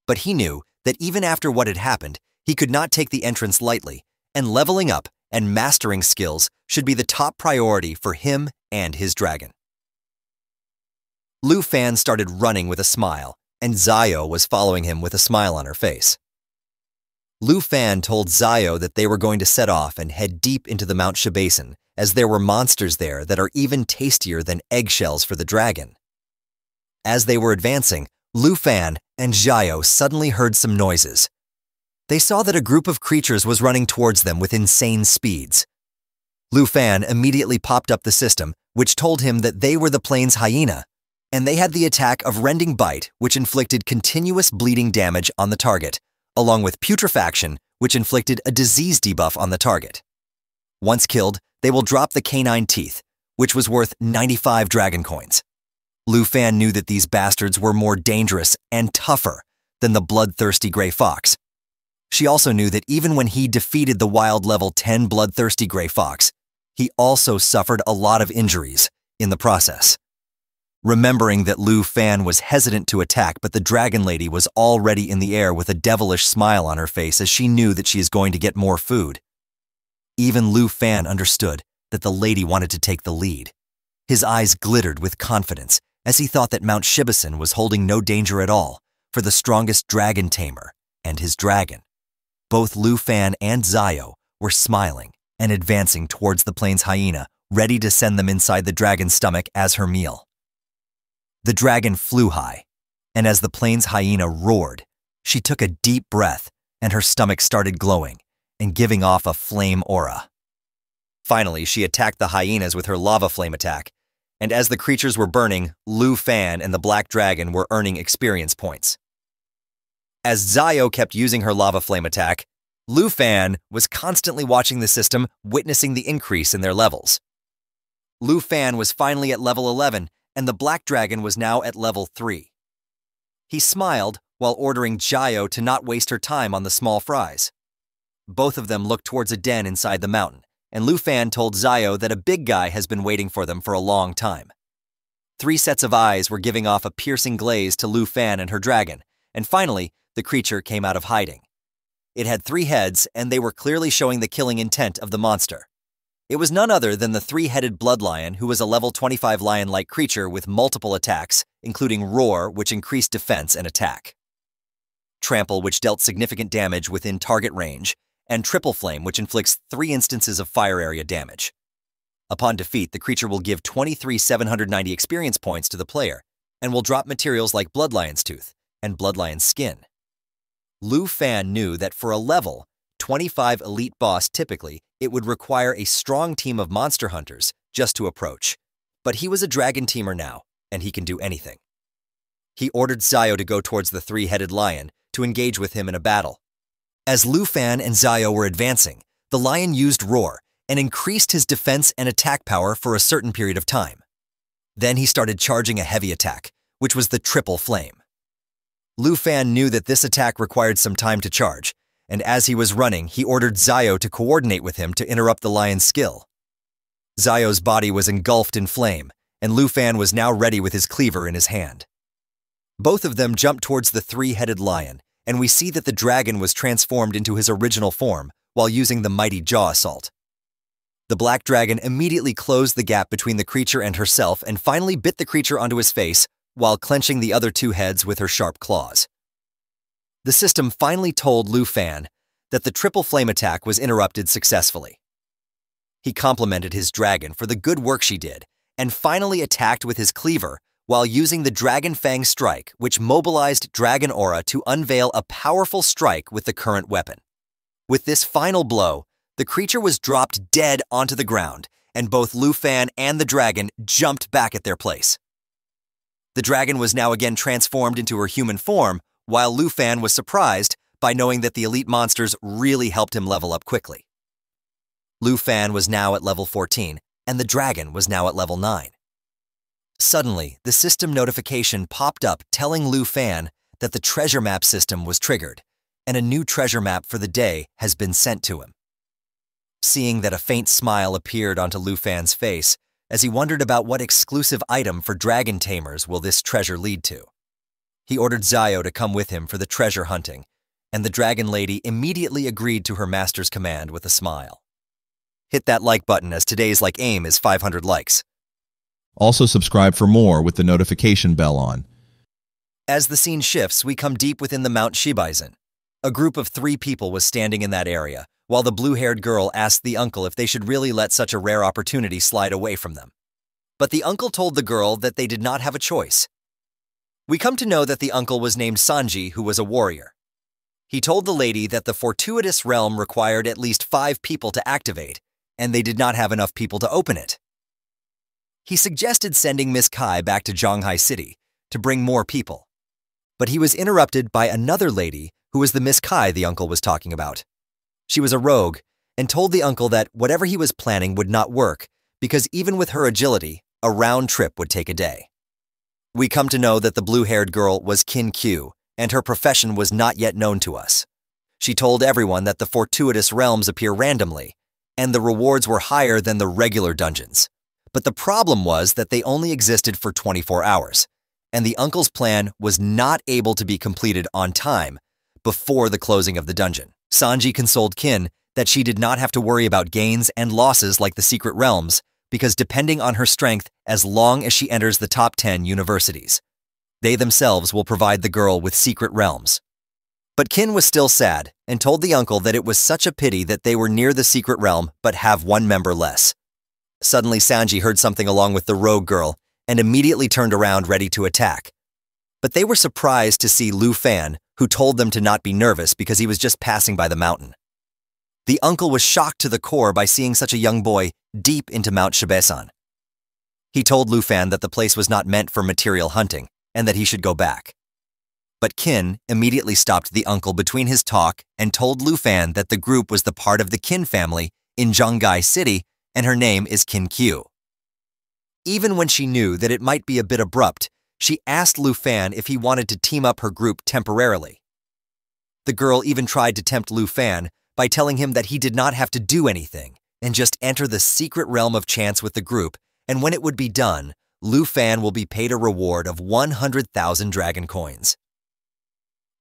But he knew that even after what had happened, he could not take the entrance lightly, and leveling up and mastering skills should be the top priority for him and his dragon. Lu Fan started running with a smile, and Xiao was following him with a smile on her face. Lu Fan told Xiao that they were going to set off and head deep into the Mount Shi Basin, as there were monsters there that are even tastier than eggshells for the dragon. As they were advancing, Lu Fan and Xiao suddenly heard some noises. They saw that a group of creatures was running towards them with insane speeds. Lu Fan immediately popped up the system, which told him that they were the plains hyena, and they had the attack of Rending Bite, which inflicted continuous bleeding damage on the target, along with putrefaction, which inflicted a disease debuff on the target. Once killed, they will drop the canine teeth, which was worth 95 dragon coins. Lu Fan knew that these bastards were more dangerous and tougher than the bloodthirsty gray fox. She also knew that even when he defeated the wild level 10 bloodthirsty gray fox, he also suffered a lot of injuries in the process. Remembering that Lu Fan was hesitant to attack, but the dragon lady was already in the air with a devilish smile on her face as she knew that she is going to get more food. Even Lu Fan understood that the lady wanted to take the lead. His eyes glittered with confidence as he thought that Mount Shi Basin was holding no danger at all for the strongest dragon tamer and his dragon. Both Lu Fan and Xiao were smiling and advancing towards the plains hyena, ready to send them inside the dragon's stomach as her meal. The dragon flew high, and as the plains hyena roared, she took a deep breath and her stomach started glowing and giving off a flame aura. Finally, she attacked the hyenas with her lava flame attack, and as the creatures were burning, Lu Fan and the black dragon were earning experience points. As Xiao kept using her lava flame attack, Lu Fan was constantly watching the system, witnessing the increase in their levels. Lu Fan was finally at level 11, and the black dragon was now at level 3. He smiled while ordering Xiao to not waste her time on the small fries. Both of them looked towards a den inside the mountain, and Lu Fan told Xiao that a big guy has been waiting for them for a long time. 3 sets of eyes were giving off a piercing glaze to Lu Fan and her dragon, and finally, the creature came out of hiding. It had 3 heads, and they were clearly showing the killing intent of the monster. It was none other than the 3-headed blood lion, who was a level 25 lion-like creature with multiple attacks, including Roar, which increased defense and attack, Trample, which dealt significant damage within target range, and Triple Flame, which inflicts 3 instances of fire area damage. Upon defeat, the creature will give 23,790 experience points to the player, and will drop materials like Blood Lion's Tooth and Blood Lion's Skin. Lu Fan knew that for a level 25 elite boss, typically, it would require a strong team of monster hunters just to approach. But he was a dragon teamer now, and he can do anything. He ordered Xiao to go towards the 3-headed lion to engage with him in a battle. As Lu Fan and Xiao were advancing, the lion used Roar and increased his defense and attack power for a certain period of time. Then he started charging a heavy attack, which was the triple flame. Lu Fan knew that this attack required some time to charge, and as he was running, he ordered Xiao to coordinate with him to interrupt the lion's skill. Xiao's body was engulfed in flame, and Lu Fan was now ready with his cleaver in his hand. Both of them jumped towards the three-headed lion, and we see that the dragon was transformed into his original form while using the mighty jaw assault. The black dragon immediately closed the gap between the creature and herself and finally bit the creature onto his face while clenching the other two heads with her sharp claws. The system finally told Lu Fan that the triple flame attack was interrupted successfully. He complimented his dragon for the good work she did and finally attacked with his cleaver while using the Dragon Fang strike, which mobilized Dragon Aura to unveil a powerful strike with the current weapon. With this final blow, the creature was dropped dead onto the ground, and both Lu Fan and the dragon jumped back at their place. The dragon was now again transformed into her human form, while Lu Fan was surprised by knowing that the elite monsters really helped him level up quickly. Lu Fan was now at level 14, and the dragon was now at level 9. Suddenly, the system notification popped up telling Lu Fan that the treasure map system was triggered, and a new treasure map for the day has been sent to him. Seeing that a faint smile appeared onto Lu Fan's face as he wondered about what exclusive item for dragon tamers will this treasure lead to. He ordered Xiao to come with him for the treasure hunting, and the dragon lady immediately agreed to her master's command with a smile. Hit that like button as today's like aim is 500 likes. Also subscribe for more with the notification bell on. As the scene shifts, we come deep within the Mount Shibaisen. A group of 3 people was standing in that area, while the blue-haired girl asked the uncle if they should really let such a rare opportunity slide away from them. But the uncle told the girl that they did not have a choice. We come to know that the uncle was named Sanji, who was a warrior. He told the lady that the fortuitous realm required at least 5 people to activate, and they did not have enough people to open it. He suggested sending Miss Kai back to Zhanghai City to bring more people. But he was interrupted by another lady who was the Miss Kai the uncle was talking about. She was a rogue and told the uncle that whatever he was planning would not work because even with her agility, a round trip would take a day. We come to know that the blue-haired girl was Kin Q, and her profession was not yet known to us. She told everyone that the fortuitous realms appear randomly, and the rewards were higher than the regular dungeons. But the problem was that they only existed for 24 hours, and the uncle's plan was not able to be completed on time before the closing of the dungeon. Sanji consoled Kin that she did not have to worry about gains and losses like the secret realms, because depending on her strength as long as she enters the top 10 universities, they themselves will provide the girl with secret realms. But Kin was still sad and told the uncle that it was such a pity that they were near the secret realm but have 1 member less. Suddenly Sanji heard something along with the rogue girl and immediately turned around ready to attack. But they were surprised to see Lu Fan, who told them to not be nervous because he was just passing by the mountain. The uncle was shocked to the core by seeing such a young boy deep into Mount Shibaisen. He told Lu Fan that the place was not meant for material hunting and that he should go back. But Kin immediately stopped the uncle between his talk and told Lu Fan that the group was the part of the Kin family in Zhanghai City and her name is Kin Q. Even when she knew that it might be a bit abrupt, she asked Lu Fan if he wanted to team up her group temporarily. The girl even tried to tempt Lu Fan by telling him that he did not have to do anything and just enter the secret realm of chance with the group, and when it would be done, Lu Fan will be paid a reward of 100,000 dragon coins.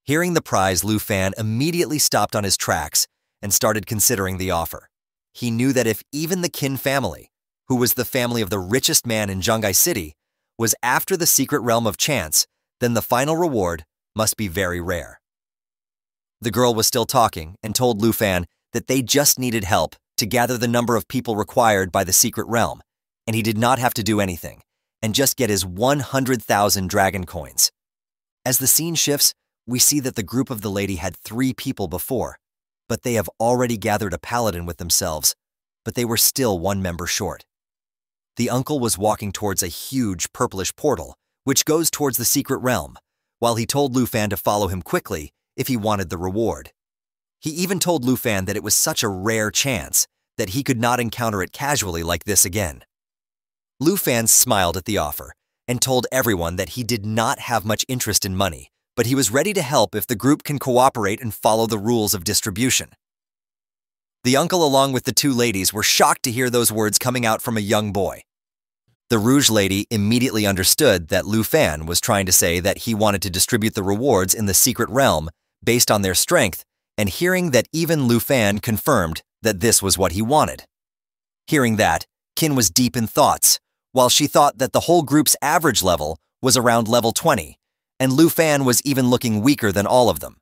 Hearing the prize, Lu Fan immediately stopped on his tracks and started considering the offer. He knew that if even the Kin family, who was the family of the richest man in Zhanghai City, was after the secret realm of chance, then the final reward must be very rare. The girl was still talking and told Lu Fan that they just needed help to gather the number of people required by the secret realm, and he did not have to do anything, and just get his 100,000 dragon coins. As the scene shifts, we see that the group of the lady had 3 people before, but they have already gathered a paladin with themselves, but they were still 1 member short. The uncle was walking towards a huge purplish portal, which goes towards the secret realm, while he told Lu Fan to follow him quickly if he wanted the reward. He even told Lu Fan that it was such a rare chance that he could not encounter it casually like this again. Lu Fan smiled at the offer and told everyone that he did not have much interest in money, but he was ready to help if the group can cooperate and follow the rules of distribution. The uncle along with the two ladies were shocked to hear those words coming out from a young boy. The Rouge lady immediately understood that Lu Fan was trying to say that he wanted to distribute the rewards in the secret realm based on their strength, and hearing that even Lu Fan confirmed that this was what he wanted. Hearing that, Qin was deep in thoughts, while she thought that the whole group's average level was around level 20, and Lu Fan was even looking weaker than all of them.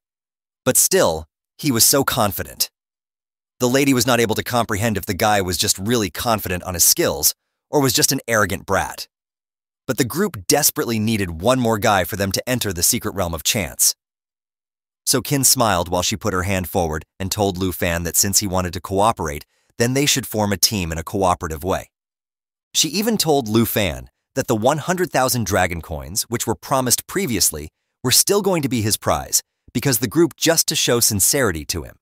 But still, he was so confident. The lady was not able to comprehend if the guy was just really confident on his skills, or was just an arrogant brat. But the group desperately needed one more guy for them to enter the secret realm of chance. So Qin smiled while she put her hand forward and told Lu Fan that since he wanted to cooperate, then they should form a team in a cooperative way. She even told Lu Fan that the 100,000 dragon coins, which were promised previously, were still going to be his prize, because the group just to show sincerity to him.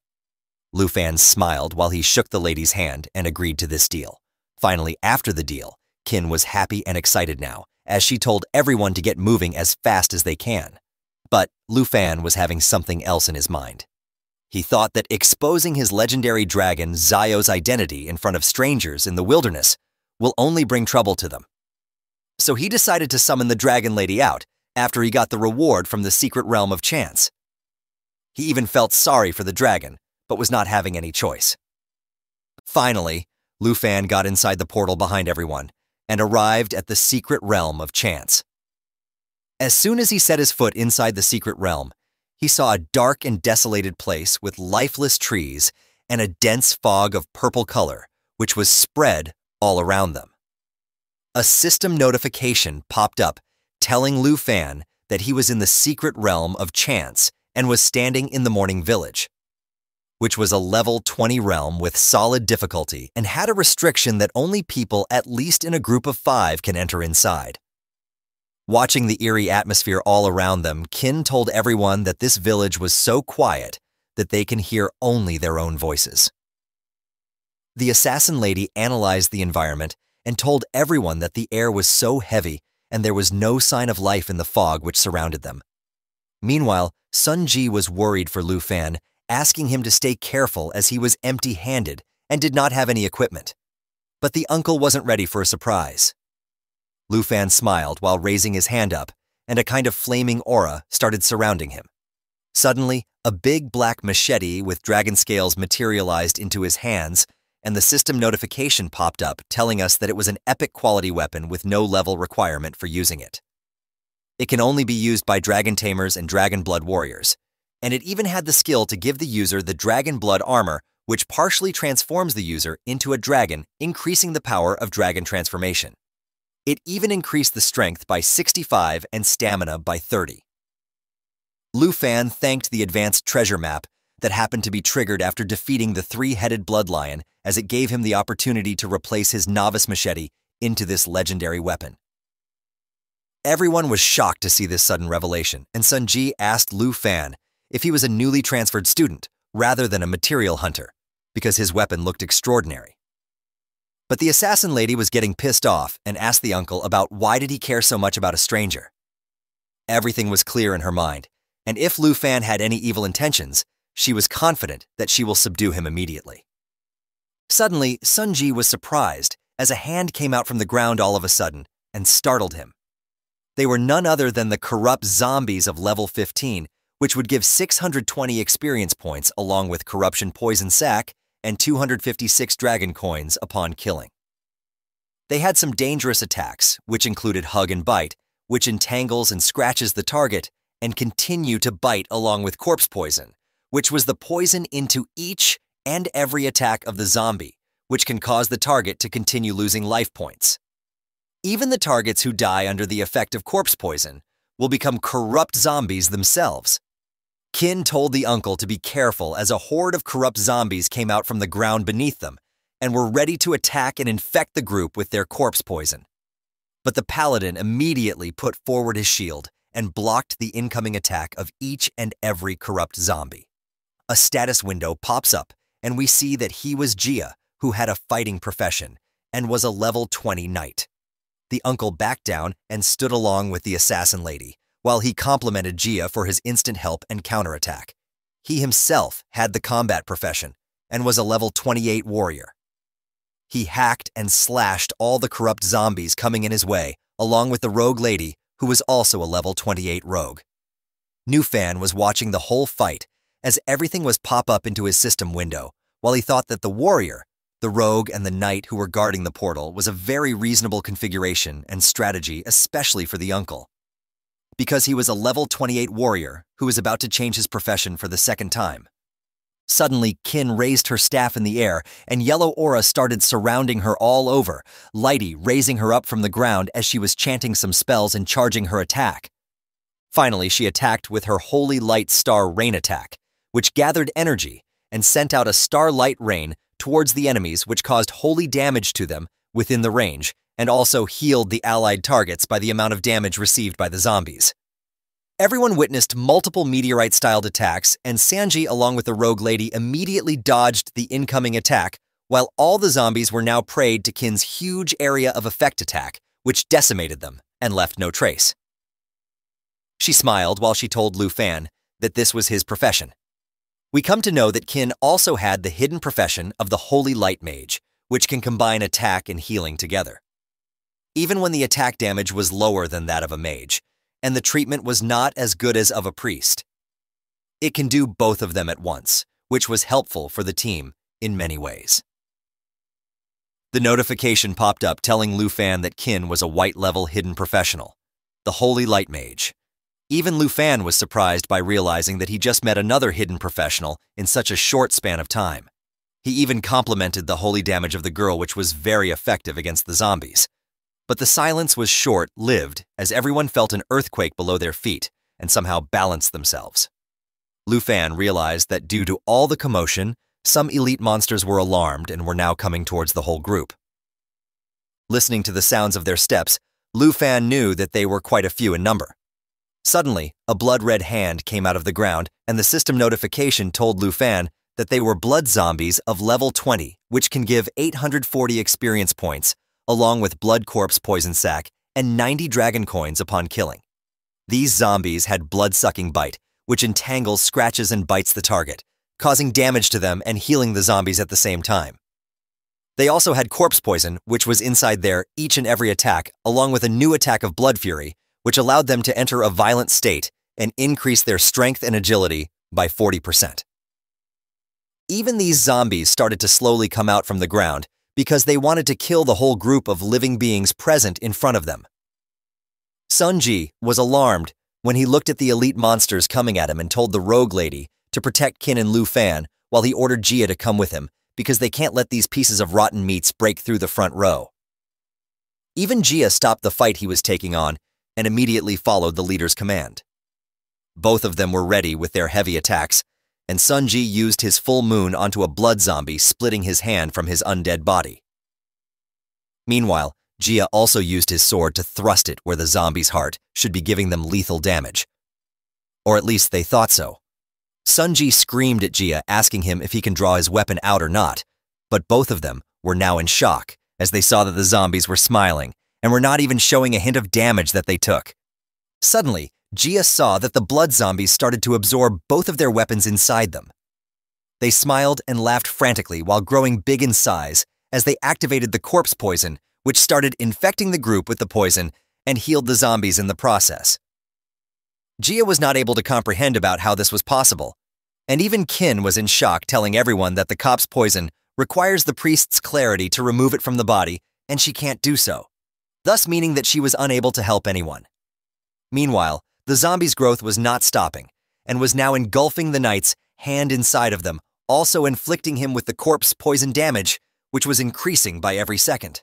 Lu Fan smiled while he shook the lady's hand and agreed to this deal. Finally, after the deal, Qin was happy and excited now, as she told everyone to get moving as fast as they can. But Lu Fan was having something else in his mind. He thought that exposing his legendary dragon Zio's identity in front of strangers in the wilderness will only bring trouble to them. So he decided to summon the dragon lady out after he got the reward from the secret realm of chance. He even felt sorry for the dragon, but was not having any choice. Finally, Lu Fan got inside the portal behind everyone and arrived at the secret realm of chance. As soon as he set his foot inside the secret realm, he saw a dark and desolated place with lifeless trees and a dense fog of purple color, which was spread all around them. A system notification popped up telling Lu Fan that he was in the secret realm of chance and was standing in the morning village, which was a level 20 realm with solid difficulty and had a restriction that only people at least in a group of 5 can enter inside. Watching the eerie atmosphere all around them, Qin told everyone that this village was so quiet that they can hear only their own voices. The assassin lady analyzed the environment and told everyone that the air was so heavy and there was no sign of life in the fog which surrounded them. Meanwhile, Sun Ji was worried for Lu Fan, asking him to stay careful as he was empty-handed and did not have any equipment. But the uncle wasn't ready for a surprise. Lu Fan smiled while raising his hand up, and a kind of flaming aura started surrounding him. Suddenly, a big black machete with dragon scales materialized into his hands, and the system notification popped up telling us that it was an epic quality weapon with no level requirement for using it. It can only be used by dragon tamers and dragon blood warriors, and it even had the skill to give the user the dragon blood armor, which partially transforms the user into a dragon, increasing the power of dragon transformation. It even increased the strength by 65 and stamina by 30. Lu Fan thanked the advanced treasure map that happened to be triggered after defeating the 3-headed blood lion, as it gave him the opportunity to replace his novice machete into this legendary weapon. Everyone was shocked to see this sudden revelation, and Sun Ji asked Lu Fan if he was a newly transferred student rather than a material hunter, because his weapon looked extraordinary. But the assassin lady was getting pissed off and asked the uncle about why did he care so much about a stranger. Everything was clear in her mind, and if Lu Fan had any evil intentions, she was confident that she will subdue him immediately. Suddenly, Sun Ji was surprised as a hand came out from the ground all of a sudden and startled him. They were none other than the corrupt zombies of level 15, which would give 620 experience points along with corruption poison sac and 256 dragon coins upon killing. They had some dangerous attacks, which included hug and bite, which entangles and scratches the target and continue to bite along with corpse poison, which was the poison into each and every attack of the zombie, which can cause the target to continue losing life points. Even the targets who die under the effect of corpse poison will become corrupt zombies themselves. Qin told the uncle to be careful as a horde of corrupt zombies came out from the ground beneath them and were ready to attack and infect the group with their corpse poison. But the paladin immediately put forward his shield and blocked the incoming attack of each and every corrupt zombie. A status window pops up and we see that he was Jia, who had a fighting profession and was a level 20 knight. the uncle backed down and stood along with the assassin lady, while he complimented Gia for his instant help and counterattack. He himself had the combat profession and was a level 28 warrior. He hacked and slashed all the corrupt zombies coming in his way, along with the rogue lady, who was also a level 28 rogue. Newfan was watching the whole fight as everything was pop up into his system window, while he thought that the warrior, the rogue, and the knight who were guarding the portal was a very reasonable configuration and strategy, especially for the uncle. Because he was a level 28 warrior who was about to change his profession for the second time. Suddenly, Kin raised her staff in the air, and yellow aura started surrounding her all over, Lighty raising her up from the ground as she was chanting some spells and charging her attack. Finally, she attacked with her Holy Light Star Rain attack, which gathered energy and sent out a starlight rain towards the enemies, which caused holy damage to them within the range, and also healed the allied targets by the amount of damage received by the zombies. Everyone witnessed multiple meteorite-styled attacks, and Sanji, along with the rogue lady, immediately dodged the incoming attack, while all the zombies were now preyed to Kin's huge area of effect attack, which decimated them and left no trace. She smiled while she told Lu Fan that this was his profession. We come to know that Kin also had the hidden profession of the Holy Light Mage, which can combine attack and healing together. Even when the attack damage was lower than that of a mage, and the treatment was not as good as of a priest. It can do both of them at once, which was helpful for the team in many ways. The notification popped up telling Lu Fan that Kin was a white-level hidden professional, the Holy Light Mage. Even Lu Fan was surprised by realizing that he just met another hidden professional in such a short span of time. He even complimented the holy damage of the girl, which was very effective against the zombies. But the silence was short-lived as everyone felt an earthquake below their feet and somehow balanced themselves. Lu Fan realized that due to all the commotion, some elite monsters were alarmed and were now coming towards the whole group. Listening to the sounds of their steps, Lu Fan knew that they were quite a few in number. Suddenly, a blood-red hand came out of the ground, and the system notification told Lu Fan that they were blood zombies of level 20, which can give 840 experience points, along with blood corpse poison sac and 90 dragon coins upon killing. These zombies had blood-sucking bite, which entangles, scratches, and bites the target, causing damage to them and healing the zombies at the same time. They also had corpse poison, which was inside their each and every attack, along with a new attack of blood fury, which allowed them to enter a violent state and increase their strength and agility by 40%. Even these zombies started to slowly come out from the ground because they wanted to kill the whole group of living beings present in front of them. Sun Ji was alarmed when he looked at the elite monsters coming at him and told the rogue lady to protect Kin and Lu Fan while he ordered Gia to come with him because they can't let these pieces of rotten meats break through the front row. Even Gia stopped the fight he was taking on and immediately followed the leader's command. Both of them were ready with their heavy attacks, and Sun Ji used his full moon onto a blood zombie, splitting his hand from his undead body. Meanwhile, Gia also used his sword to thrust it where the zombie's heart should be giving them lethal damage. Or at least they thought so. Sun Ji screamed at Gia, asking him if he can draw his weapon out or not, but both of them were now in shock as they saw that the zombies were smiling and were not even showing a hint of damage that they took. Suddenly, Gia saw that the blood zombies started to absorb both of their weapons inside them. They smiled and laughed frantically while growing big in size as they activated the corpse poison, which started infecting the group with the poison and healed the zombies in the process. Gia was not able to comprehend about how this was possible, and even Kin was in shock, telling everyone that the cop's poison requires the priest's clarity to remove it from the body, and she can't do so, thus meaning that she was unable to help anyone. Meanwhile, the zombie's growth was not stopping, and was now engulfing the knight's hand inside of them, also inflicting him with the corpse poison damage, which was increasing by every second.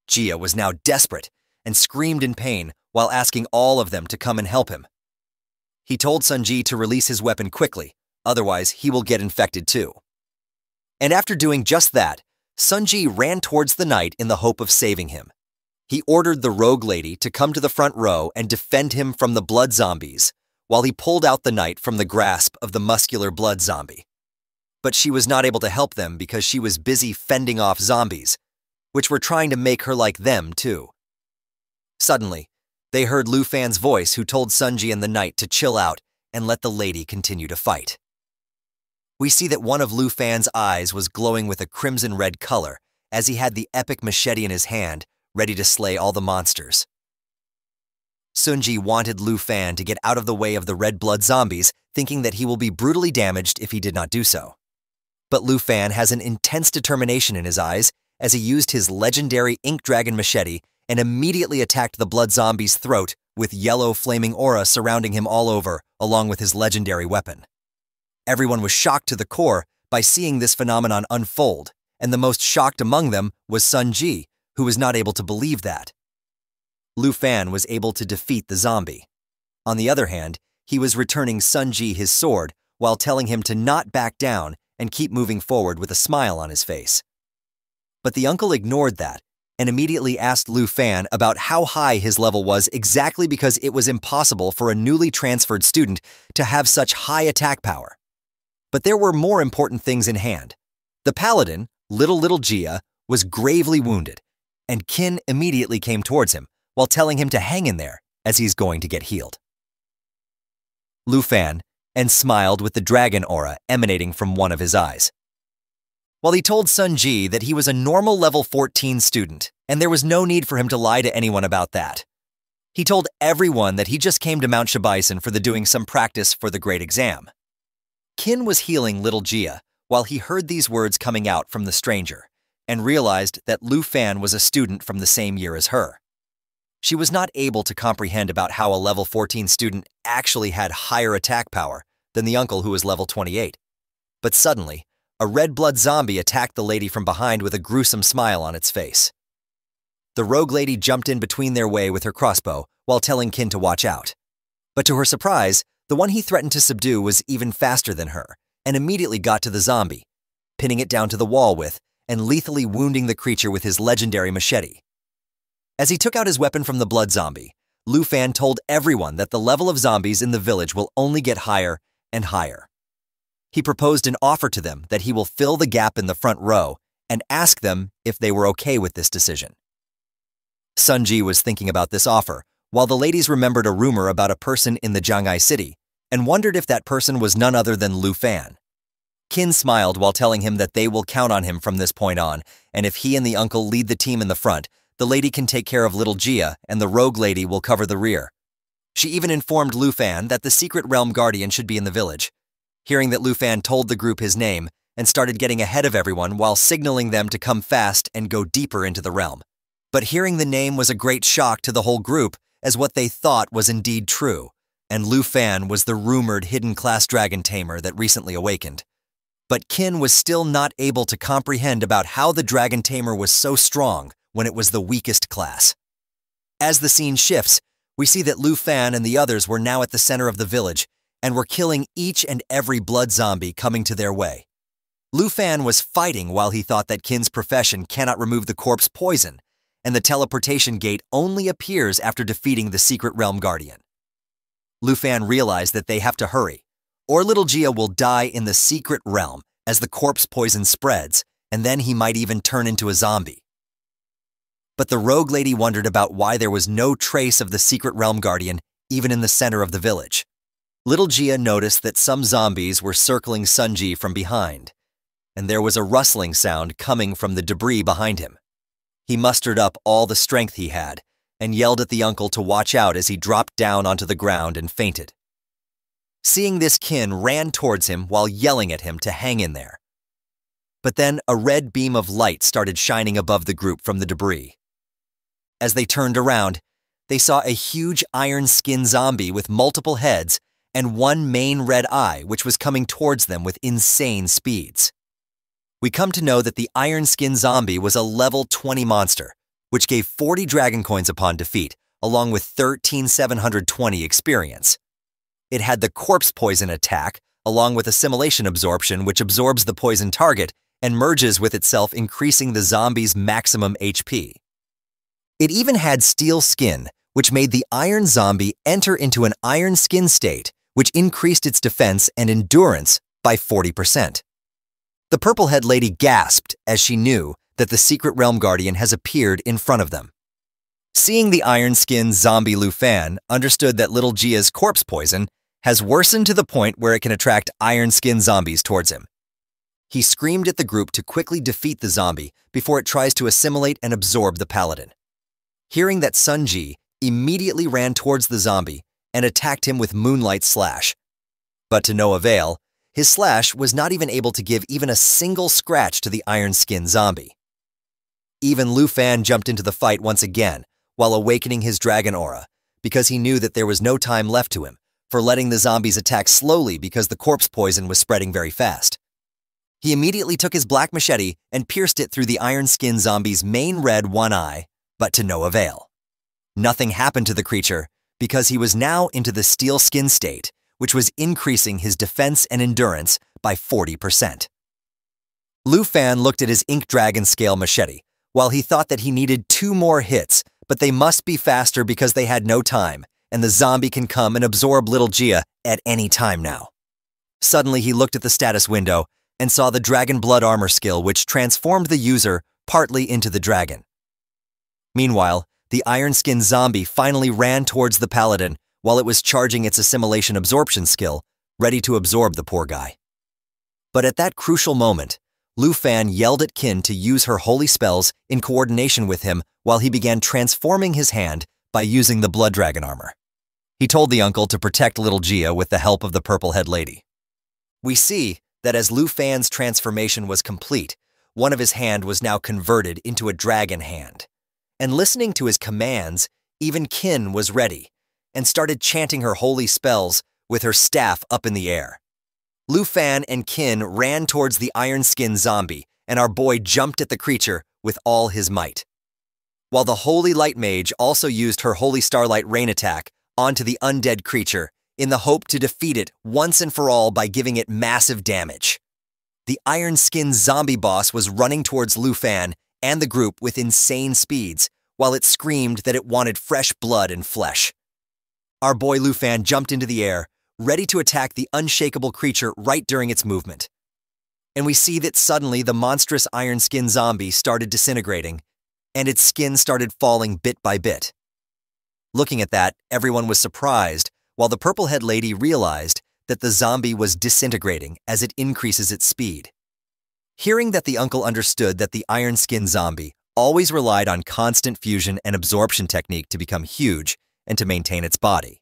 Gia was now desperate and screamed in pain while asking all of them to come and help him. He told Sun Ji to release his weapon quickly, otherwise he will get infected too. And after doing just that, Sun Ji ran towards the knight in the hope of saving him. He ordered the rogue lady to come to the front row and defend him from the blood zombies, while he pulled out the knight from the grasp of the muscular blood zombie. But she was not able to help them because she was busy fending off zombies, which were trying to make her like them too. Suddenly, they heard Lu Fan's voice, who told Sunji and the knight to chill out and let the lady continue to fight. We see that one of Lu Fan's eyes was glowing with a crimson-red color as he had the epic machete in his hand, ready to slay all the monsters. Sunji wanted Lu Fan to get out of the way of the red blood zombies, thinking that he will be brutally damaged if he did not do so. But Lu Fan has an intense determination in his eyes as he used his legendary ink dragon machete and immediately attacked the blood zombie's throat with yellow flaming aura surrounding him all over, along with his legendary weapon. Everyone was shocked to the core by seeing this phenomenon unfold, and the most shocked among them was Sunji, who was not able to believe that. Lu Fan was able to defeat the zombie. On the other hand, he was returning Sunji his sword while telling him to not back down and keep moving forward with a smile on his face. But the uncle ignored that and immediately asked Lu Fan about how high his level was, exactly because it was impossible for a newly transferred student to have such high attack power. But there were more important things in hand. The paladin, Little Jia, was gravely wounded, and Qin immediately came towards him while telling him to hang in there as he's going to get healed. Lu Fan and smiled with the dragon aura emanating from one of his eyes. While he told Sunji that he was a normal level 14 student, and there was no need for him to lie to anyone about that. He told everyone that he just came to Mount Shibaisen for doing some practice for the great exam. Qin was healing Little Jia while he heard these words coming out from the stranger, and realized that Lu Fan was a student from the same year as her. She was not able to comprehend about how a level 14 student actually had higher attack power than the uncle, who was level 28. But suddenly, a red blood zombie attacked the lady from behind with a gruesome smile on its face. The rogue lady jumped in between their way with her crossbow while telling Qin to watch out. But to her surprise, the one he threatened to subdue was even faster than her and immediately got to the zombie, pinning it down to the wall with and lethally wounding the creature with his legendary machete. As he took out his weapon from the blood zombie, Lu Fan told everyone that the level of zombies in the village will only get higher and higher. He proposed an offer to them that he will fill the gap in the front row and ask them if they were okay with this decision. Sunji was thinking about this offer, while the ladies remembered a rumor about a person in the Jiangai city and wondered if that person was none other than Lu Fan. Qin smiled while telling him that they will count on him from this point on, and if he and the uncle lead the team in the front, the lady can take care of Little Jia and the rogue lady will cover the rear. She even informed Lu Fan that the secret realm guardian should be in the village. Hearing that Lu Fan told the group his name and started getting ahead of everyone while signaling them to come fast and go deeper into the realm. But hearing the name was a great shock to the whole group, as what they thought was indeed true, and Lu Fan was the rumored hidden class dragon tamer that recently awakened. But Qin was still not able to comprehend about how the dragon tamer was so strong when it was the weakest class. As the scene shifts, we see that Lu Fan and the others were now at the center of the village and were killing each and every blood zombie coming to their way. Lu Fan was fighting while he thought that Qin's profession cannot remove the corpse poison, and the teleportation gate only appears after defeating the secret realm guardian. Lu Fan realized that they have to hurry, or Little Jia will die in the secret realm as the corpse poison spreads, and then he might even turn into a zombie. But the rogue lady wondered about why there was no trace of the secret realm guardian even in the center of the village. Little Jia noticed that some zombies were circling Sunji from behind, and there was a rustling sound coming from the debris behind him. He mustered up all the strength he had and yelled at the uncle to watch out as he dropped down onto the ground and fainted. Seeing this, Qin ran towards him while yelling at him to hang in there. But then a red beam of light started shining above the group from the debris. As they turned around, they saw a huge iron-skinned zombie with multiple heads and one main red eye, which was coming towards them with insane speeds. We come to know that the iron-skinned zombie was a level 20 monster, which gave 40 dragon coins upon defeat, along with 13,720 experience. It had the corpse poison attack, along with assimilation absorption, which absorbs the poison target and merges with itself, increasing the zombie's maximum HP. It even had steel skin, which made the iron zombie enter into an iron skin state, which increased its defense and endurance by 40%. The purple-head lady gasped as she knew that the secret realm guardian has appeared in front of them. Seeing the iron-skinned zombie Lu Fan understood that little Jia's corpse poison has worsened to the point where it can attract iron-skinned zombies towards him. He screamed at the group to quickly defeat the zombie before it tries to assimilate and absorb the paladin. Hearing that, Sun Ji immediately ran towards the zombie and attacked him with Moonlight Slash. But to no avail, his slash was not even able to give even a single scratch to the iron-skinned zombie. Even Lu Fan jumped into the fight once again while awakening his dragon aura, because he knew that there was no time left to him for letting the zombies attack slowly because the corpse poison was spreading very fast. He immediately took his black machete and pierced it through the iron-skinned zombie's main red one eye, but to no avail. Nothing happened to the creature because he was now into the steel skin state, which was increasing his defense and endurance by 40%. Lu Fan looked at his ink dragon scale machete while he thought that he needed 2 more hits, but they must be faster because they had no time, and the zombie can come and absorb little Jia at any time now. Suddenly he looked at the status window and saw the Dragon Blood Armor skill, which transformed the user partly into the dragon. Meanwhile, the iron-skinned zombie finally ran towards the paladin while it was charging its assimilation absorption skill, ready to absorb the poor guy. But at that crucial moment, Lu Fan yelled at Qin to use her holy spells in coordination with him while he began transforming his hand by using the blood dragon armor. He told the uncle to protect little Jia with the help of the purple-head lady. We see that as Lu Fan's transformation was complete, one of his hand was now converted into a dragon hand. And listening to his commands, even Qin was ready and started chanting her holy spells with her staff up in the air. Lu Fan and Qin ran towards the iron-skinned zombie, and our boy jumped at the creature with all his might. While the Holy Light Mage also used her Holy Starlight Rain attack onto the undead creature in the hope to defeat it once and for all by giving it massive damage. The iron-skinned zombie boss was running towards Lu Fan and the group with insane speeds, while it screamed that it wanted fresh blood and flesh. Our boy Lu Fan jumped into the air, ready to attack the unshakable creature right during its movement. And we see that suddenly the monstrous iron-skinned zombie started disintegrating, and its skin started falling bit by bit. Looking at that, everyone was surprised, while the purple-head lady realized that the zombie was disintegrating as it increases its speed. Hearing that the uncle understood that the iron-skinned zombie always relied on constant fusion and absorption technique to become huge and to maintain its body.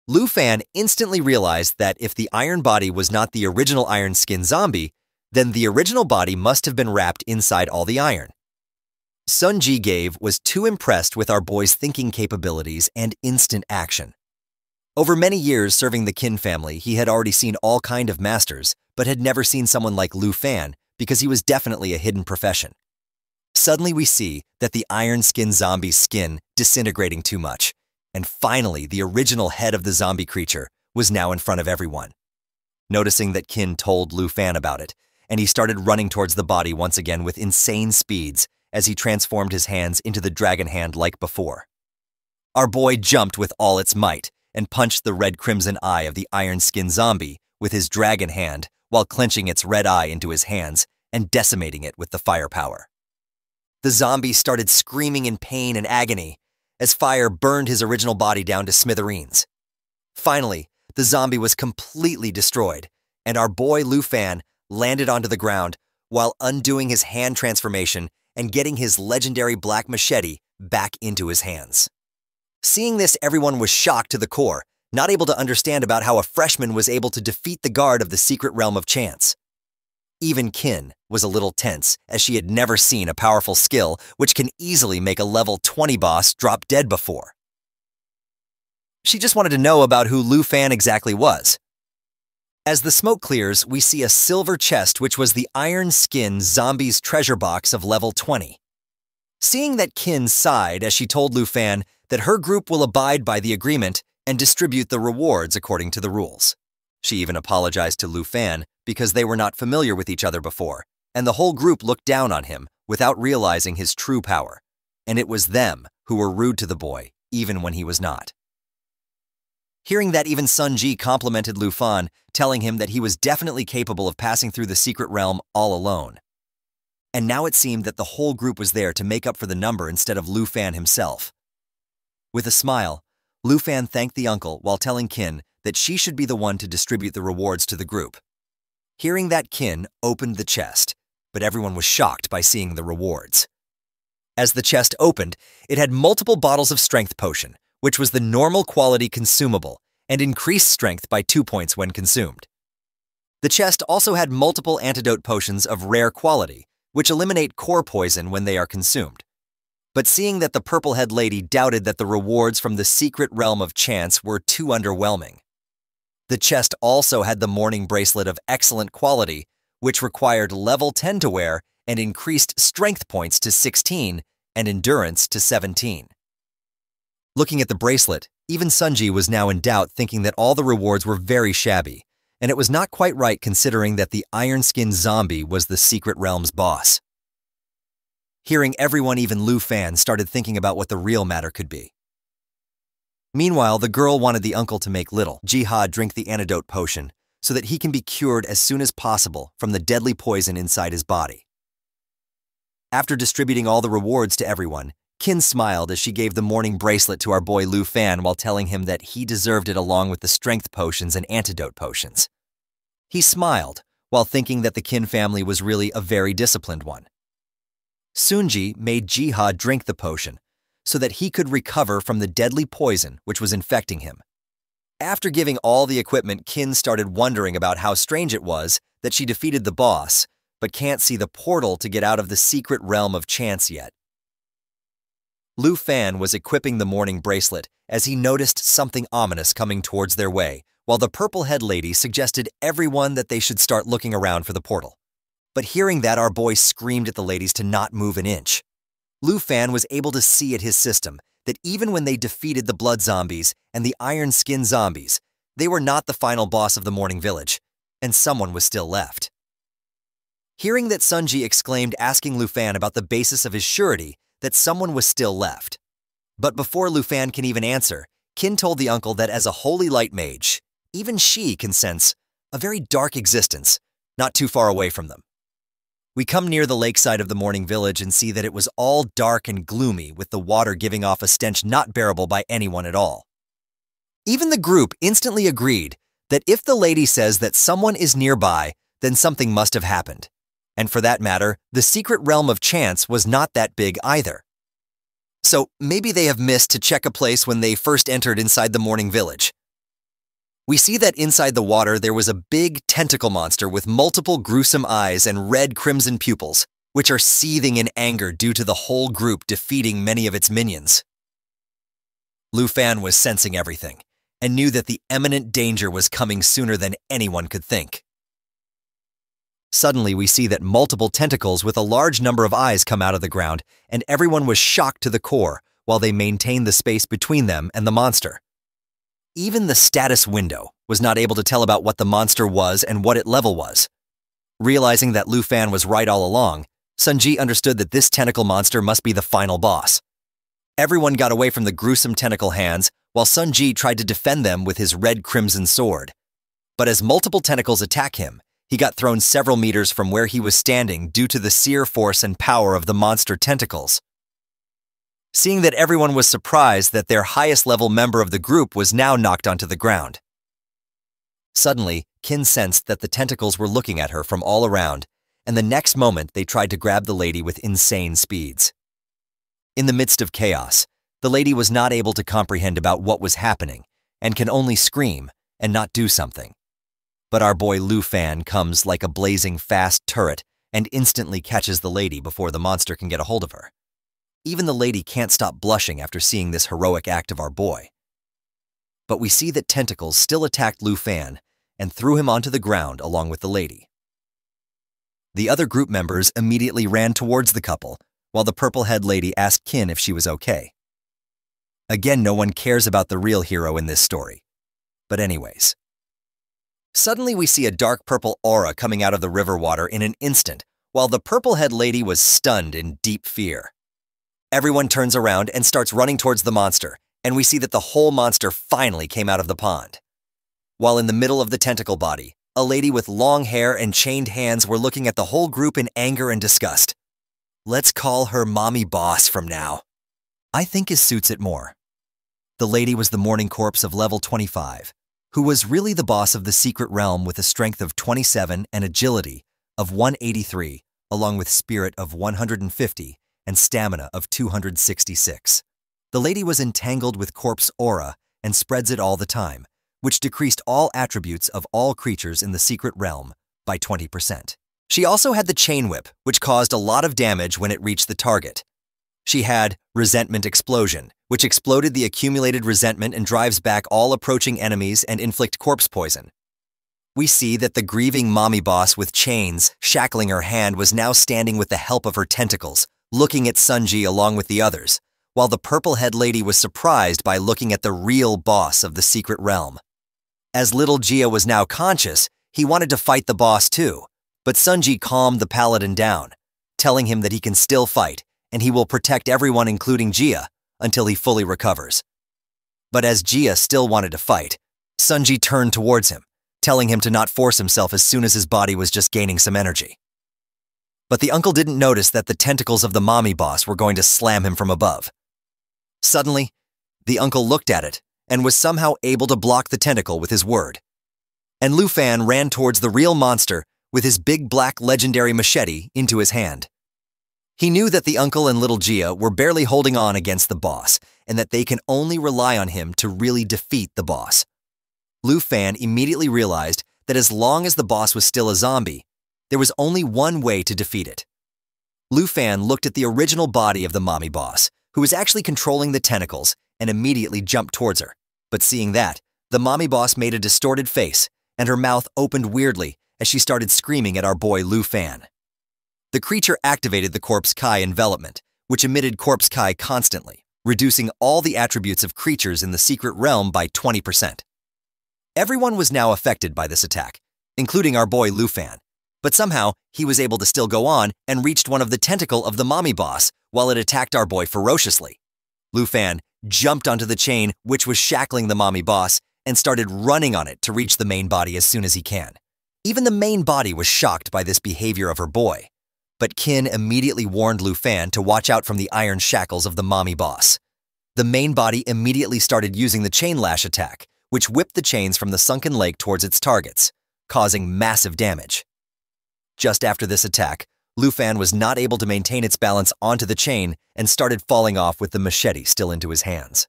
Lu Fan instantly realized that if the iron body was not the original iron-skinned zombie, then the original body must have been wrapped inside all the iron. Sun Ji was too impressed with our boy's thinking capabilities and instant action. Over many years serving the Qin family, he had already seen all kind of masters, but had never seen someone like Lu Fan because he was definitely a hidden profession. Suddenly we see that the iron-skinned zombie's skin disintegrating too much, and finally the original head of the zombie creature was now in front of everyone. Noticing that Qin told Lu Fan about it, and he started running towards the body once again with insane speeds as he transformed his hands into the dragon hand like before. Our boy jumped with all its might and punched the red-crimson eye of the iron-skinned zombie with his dragon hand while clenching its red eye into his hands and decimating it with the firepower. The zombie started screaming in pain and agony as fire burned his original body down to smithereens. Finally, the zombie was completely destroyed, and our boy Lu Fan landed onto the ground while undoing his hand transformation and getting his legendary black machete back into his hands. Seeing this, everyone was shocked to the core, not able to understand about how a freshman was able to defeat the guard of the secret realm of chance. Even Qin was a little tense, as she had never seen a powerful skill which can easily make a level 20 boss drop dead before. She just wanted to know about who Lu Fan exactly was. As the smoke clears, we see a silver chest which was the iron-skinned zombie's treasure box of level 20. Seeing that, Qin sighed as she told Lu Fan that her group will abide by the agreement and distribute the rewards according to the rules. She even apologized to Lu Fan because they were not familiar with each other before, and the whole group looked down on him without realizing his true power, and it was them who were rude to the boy, even when he was not. Hearing that, even Sun Ji complimented Lu Fan, telling him that he was definitely capable of passing through the secret realm all alone. and now it seemed that the whole group was there to make up for the number instead of Lu Fan himself. With a smile, Lu Fan thanked the uncle while telling Qin that she should be the one to distribute the rewards to the group. Hearing that, Qin opened the chest, but everyone was shocked by seeing the rewards. As the chest opened, it had multiple bottles of strength potion, which was the normal quality consumable, and increased strength by 2 points when consumed. The chest also had multiple antidote potions of rare quality, which eliminate core poison when they are consumed. But seeing that the purple-head lady doubted that the rewards from the secret realm of chance were too underwhelming. The chest also had the morning bracelet of excellent quality, which required level 10 to wear and increased strength points to 16 and endurance to 17. Looking at the bracelet, even Sunji was now in doubt, thinking that all the rewards were very shabby, and it was not quite right considering that the iron-skinned zombie was the secret realm's boss. Hearing everyone, even Lu Fan, started thinking about what the real matter could be. Meanwhile, the girl wanted the uncle to make little Jihad drink the antidote potion so that he can be cured as soon as possible from the deadly poison inside his body. After distributing all the rewards to everyone, Qin smiled as she gave the morning bracelet to our boy Lu Fan while telling him that he deserved it along with the strength potions and antidote potions. He smiled while thinking that the Qin family was really a very disciplined one. Sunji made Jihad drink the potion so that he could recover from the deadly poison which was infecting him. After giving all the equipment, Qin started wondering about how strange it was that she defeated the boss, but can't see the portal to get out of the secret realm of chance yet. Lu Fan was equipping the morning bracelet as he noticed something ominous coming towards their way, while the purple-head lady suggested everyone that they should start looking around for the portal. But hearing that, our boy screamed at the ladies to not move an inch. Lu Fan was able to see at his system that even when they defeated the blood zombies and the iron-skinned zombies, they were not the final boss of the Morning Village, and someone was still left. Hearing that, Sunji exclaimed, asking Lu Fan about the basis of his surety that someone was still left. But before Lu Fan can even answer, Qin told the uncle that as a holy light mage, even she can sense a very dark existence not too far away from them. We come near the lakeside of the Morning Village and see that it was all dark and gloomy, with the water giving off a stench not bearable by anyone at all. Even the group instantly agreed that if the lady says that someone is nearby, then something must have happened. And for that matter, the secret realm of chance was not that big either. So maybe they have missed to check a place when they first entered inside the Morning Village. We see that inside the water there was a big tentacle monster with multiple gruesome eyes and red crimson pupils, which are seething in anger due to the whole group defeating many of its minions. Lu Fan was sensing everything and knew that the imminent danger was coming sooner than anyone could think. Suddenly, we see that multiple tentacles with a large number of eyes come out of the ground, and everyone was shocked to the core while they maintained the space between them and the monster. Even the status window was not able to tell about what the monster was and what its level was. Realizing that Lu Fan was right all along, Sunji understood that this tentacle monster must be the final boss. Everyone got away from the gruesome tentacle hands, while Sunji tried to defend them with his red-crimson sword. But as multiple tentacles attack him, he got thrown several meters from where he was standing due to the sheer force and power of the monster tentacles. Seeing that everyone was surprised that their highest-level member of the group was now knocked onto the ground. Suddenly, Qin sensed that the tentacles were looking at her from all around, and the next moment they tried to grab the lady with insane speeds. In the midst of chaos, the lady was not able to comprehend about what was happening and can only scream and not do something. But our boy Lu Fan comes like a blazing fast turret and instantly catches the lady before the monster can get a hold of her. Even the lady can't stop blushing after seeing this heroic act of our boy. But we see that tentacles still attacked Lu Fan and threw him onto the ground along with the lady. The other group members immediately ran towards the couple, while the purple-head lady asked Qin if she was okay. Again, no one cares about the real hero in this story. But anyways. Suddenly we see a dark purple aura coming out of the river water in an instant, while the purple-head lady was stunned in deep fear. Everyone turns around and starts running towards the monster, and we see that the whole monster finally came out of the pond. While in the middle of the tentacle body, a lady with long hair and chained hands were looking at the whole group in anger and disgust. Let's call her Mommy Boss from now. I think it suits it more. The lady was the morning corpse of level 25, who was really the boss of the secret realm with a strength of 27 and agility of 183, along with spirit of 150 and stamina of 266. The lady was entangled with corpse aura and spreads it all the time, which decreased all attributes of all creatures in the secret realm by 20%. She also had the chain whip, which caused a lot of damage when it reached the target. She had resentment explosion, which exploded the accumulated resentment and drives back all approaching enemies and inflict corpse poison. We see that the grieving mommy boss with chains shackling her hand was now standing with the help of her tentacles, looking at Sunji along with the others, while the purple-head lady was surprised by looking at the real boss of the secret realm. As little Gia was now conscious, he wanted to fight the boss too, but Sunji calmed the paladin down, telling him that he can still fight and he will protect everyone including Gia until he fully recovers. But as Gia still wanted to fight, Sunji turned towards him, telling him to not force himself as soon as his body was just gaining some energy. But the uncle didn't notice that the tentacles of the mommy boss were going to slam him from above. Suddenly, the uncle looked at it and was somehow able to block the tentacle with his word. And Lu Fan ran towards the real monster with his big black legendary machete into his hand. He knew that the uncle and little Gia were barely holding on against the boss and that they can only rely on him to really defeat the boss. Lu Fan immediately realized that as long as the boss was still a zombie, there was only one way to defeat it. Lu Fan looked at the original body of the mommy boss, who was actually controlling the tentacles, and immediately jumped towards her. But seeing that, the mommy boss made a distorted face, and her mouth opened weirdly as she started screaming at our boy Lu Fan. The creature activated the Corpse Kai envelopment, which emitted Corpse Kai constantly, reducing all the attributes of creatures in the secret realm by 20%. Everyone was now affected by this attack, including our boy Lu Fan, but somehow he was able to still go on and reached one of the tentacle of the mommy boss while it attacked our boy ferociously. Lu Fan jumped onto the chain which was shackling the mommy boss and started running on it to reach the main body as soon as he can. Even the main body was shocked by this behavior of her boy, but Qin immediately warned Lu Fan to watch out from the iron shackles of the mommy boss. The main body immediately started using the chain lash attack, which whipped the chains from the sunken lake towards its targets, causing massive damage. Just after this attack, Lu Fan was not able to maintain its balance onto the chain and started falling off with the machete still into his hands.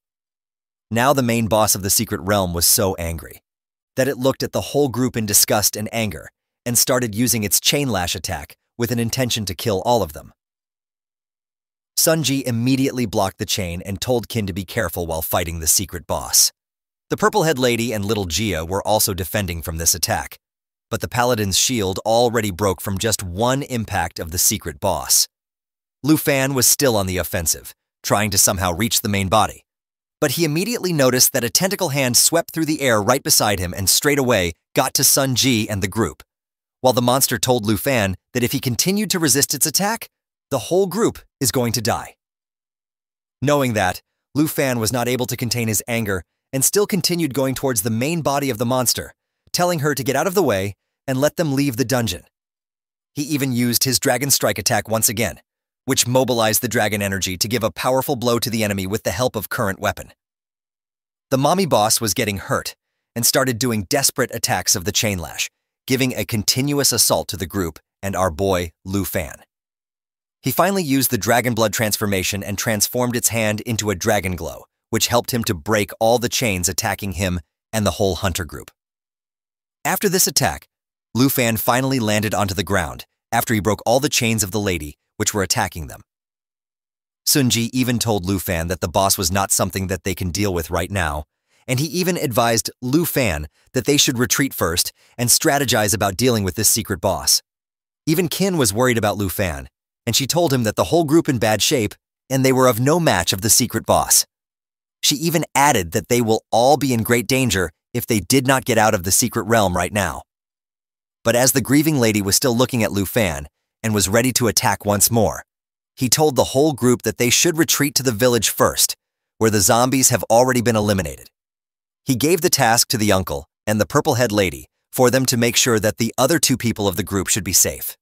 Now the main boss of the secret realm was so angry that it looked at the whole group in disgust and anger and started using its chain lash attack with an intention to kill all of them. Sunji immediately blocked the chain and told Qin to be careful while fighting the secret boss. The purple-head lady and little Gia were also defending from this attack, but the paladin's shield already broke from just one impact of the secret boss. Lu Fan was still on the offensive, trying to somehow reach the main body, but he immediately noticed that a tentacle hand swept through the air right beside him and straight away got to Sunji and the group, while the monster told Lu Fan that if he continued to resist its attack, the whole group is going to die. Knowing that, Lu Fan was not able to contain his anger and still continued going towards the main body of the monster, telling her to get out of the way and let them leave the dungeon. He even used his Dragon Strike attack once again, which mobilized the dragon energy to give a powerful blow to the enemy with the help of current weapon. The mommy boss was getting hurt and started doing desperate attacks of the chain lash, giving a continuous assault to the group and our boy Lu Fan. He finally used the dragon blood transformation and transformed its hand into a dragon glow, which helped him to break all the chains attacking him and the whole hunter group. After this attack, Lu Fan finally landed onto the ground after he broke all the chains of the lady which were attacking them. Sunji even told Lu Fan that the boss was not something that they can deal with right now, and he even advised Lu Fan that they should retreat first and strategize about dealing with this secret boss. Even Qin was worried about Lu Fan, and she told him that the whole group in bad shape and they were of no match of the secret boss. She even added that they will all be in great danger if they did not get out of the secret realm right now. But as the grieving lady was still looking at Lu Fan and was ready to attack once more, he told the whole group that they should retreat to the village first, where the zombies have already been eliminated. He gave the task to the uncle and the purple-head lady for them to make sure that the other two people of the group should be safe.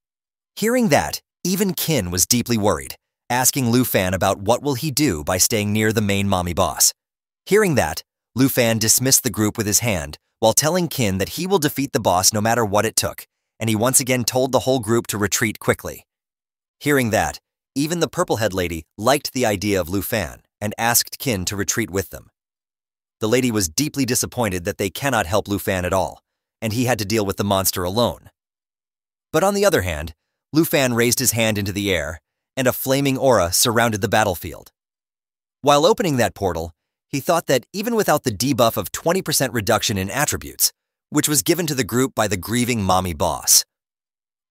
Hearing that, Even Kin was deeply worried, asking Lu Fan about what will he do by staying near the main mommy boss. Hearing that, Lu Fan dismissed the group with his hand while telling Kin that he will defeat the boss no matter what it took, and he once again told the whole group to retreat quickly. Hearing that, even the purple-head lady liked the idea of Lu Fan and asked Kin to retreat with them. The lady was deeply disappointed that they cannot help Lu Fan at all, and he had to deal with the monster alone. But on the other hand, Lu Fan raised his hand into the air, and a flaming aura surrounded the battlefield. While opening that portal, he thought that even without the debuff of 20% reduction in attributes, which was given to the group by the grieving mommy boss,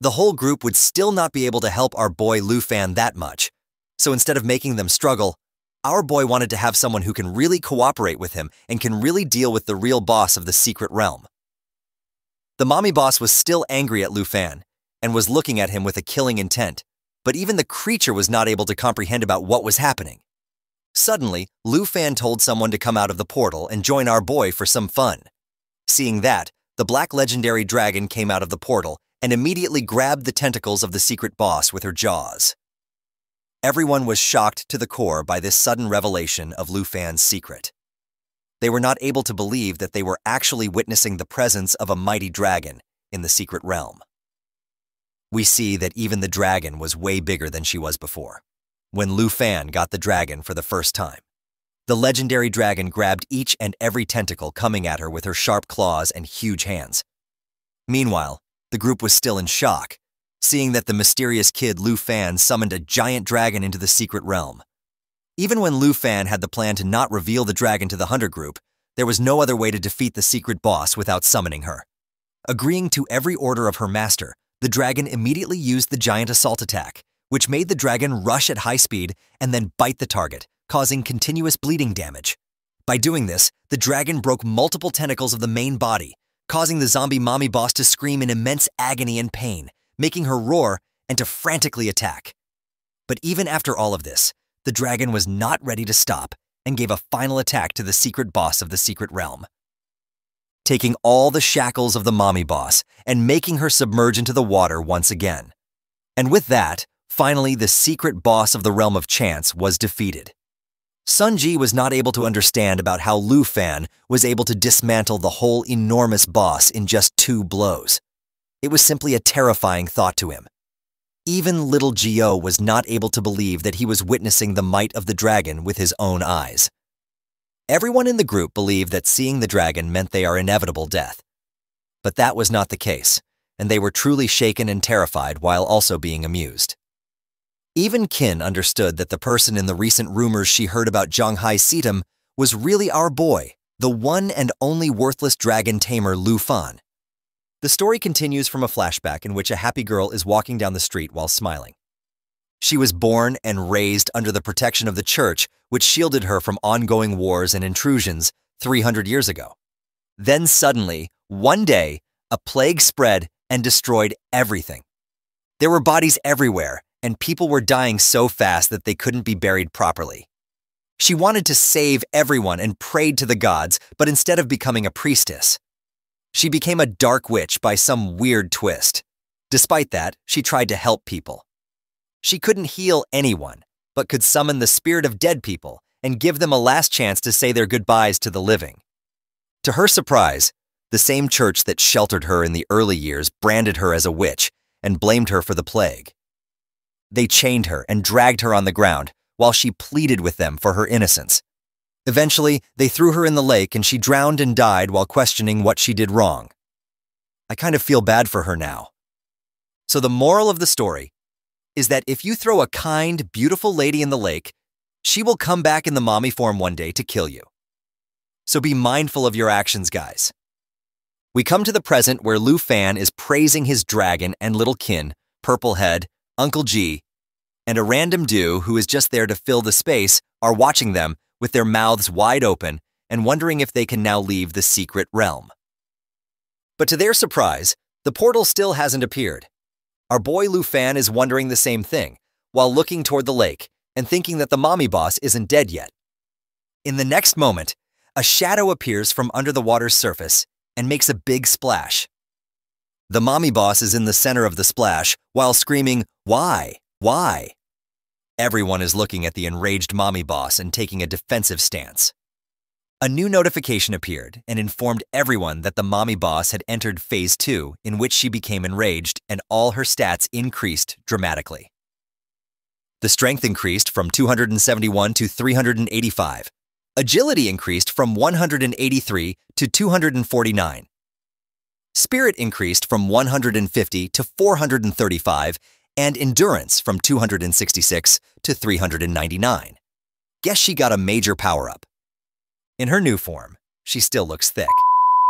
the whole group would still not be able to help our boy Lu Fan that much. So instead of making them struggle, our boy wanted to have someone who can really cooperate with him and can really deal with the real boss of the secret realm. The mommy boss was still angry at Lu Fan and was looking at him with a killing intent, but even the creature was not able to comprehend about what was happening. Suddenly, Lu Fan told someone to come out of the portal and join our boy for some fun. Seeing that, the black legendary dragon came out of the portal and immediately grabbed the tentacles of the secret boss with her jaws. Everyone was shocked to the core by this sudden revelation of Lu Fan's secret. They were not able to believe that they were actually witnessing the presence of a mighty dragon in the secret realm. We see that even the dragon was way bigger than she was before. When Lu Fan got the dragon for the first time, the legendary dragon grabbed each and every tentacle coming at her with her sharp claws and huge hands. Meanwhile, the group was still in shock, seeing that the mysterious kid Lu Fan summoned a giant dragon into the secret realm. Even when Lu Fan had the plan to not reveal the dragon to the hunter group, there was no other way to defeat the secret boss without summoning her. Agreeing to every order of her master, the dragon immediately used the giant assault attack, which made the dragon rush at high speed and then bite the target, causing continuous bleeding damage. By doing this, the dragon broke multiple tentacles of the main body, causing the zombie mommy boss to scream in immense agony and pain, making her roar and to frantically attack. But even after all of this, the dragon was not ready to stop and gave a final attack to the secret boss of the secret realm, taking all the shackles of the mommy boss and making her submerge into the water once again. And with that, finally the secret boss of the realm of chance was defeated. Sun Ji was not able to understand about how Lu Fan was able to dismantle the whole enormous boss in just 2 blows. It was simply a terrifying thought to him. Even little Gio was not able to believe that he was witnessing the might of the dragon with his own eyes. Everyone in the group believed that seeing the dragon meant their inevitable death. But that was not the case, and they were truly shaken and terrified while also being amused. Even Kin understood that the person in the recent rumors she heard about Zhonghai Sitam was really our boy, the one and only worthless dragon tamer Lu Fan. The story continues from a flashback in which a happy girl is walking down the street while smiling. She was born and raised under the protection of the church, which shielded her from ongoing wars and intrusions 300 years ago. Then suddenly, one day, a plague spread and destroyed everything. There were bodies everywhere, and people were dying so fast that they couldn't be buried properly. She wanted to save everyone and prayed to the gods, but instead of becoming a priestess, she became a dark witch by some weird twist. Despite that, she tried to help people. She couldn't heal anyone, but could summon the spirit of dead people and give them a last chance to say their goodbyes to the living. To her surprise, the same church that sheltered her in the early years branded her as a witch and blamed her for the plague. They chained her and dragged her on the ground while she pleaded with them for her innocence. Eventually, they threw her in the lake and she drowned and died while questioning what she did wrong. I kind of feel bad for her now. So the moral of the story is that if you throw a kind, beautiful lady in the lake, she will come back in the mommy form one day to kill you. So be mindful of your actions, guys. We come to the present where Lu Fan is praising his dragon and little kin, Purple Head, Uncle G, and a random dude who is just there to fill the space are watching them with their mouths wide open and wondering if they can now leave the secret realm. But to their surprise, the portal still hasn't appeared. Our boy Lu Fan is wondering the same thing, while looking toward the lake and thinking that the mommy boss isn't dead yet. In the next moment, a shadow appears from under the water's surface and makes a big splash. The mommy boss is in the center of the splash while screaming, "Why? Why?" Everyone is looking at the enraged mommy boss and taking a defensive stance. A new notification appeared and informed everyone that the mommy boss had entered Phase 2, in which she became enraged and all her stats increased dramatically. The strength increased from 271 to 385. Agility increased from 183 to 249. Spirit increased from 150 to 435, and endurance from 266 to 399. Guess she got a major power-up. In her new form, she still looks thick.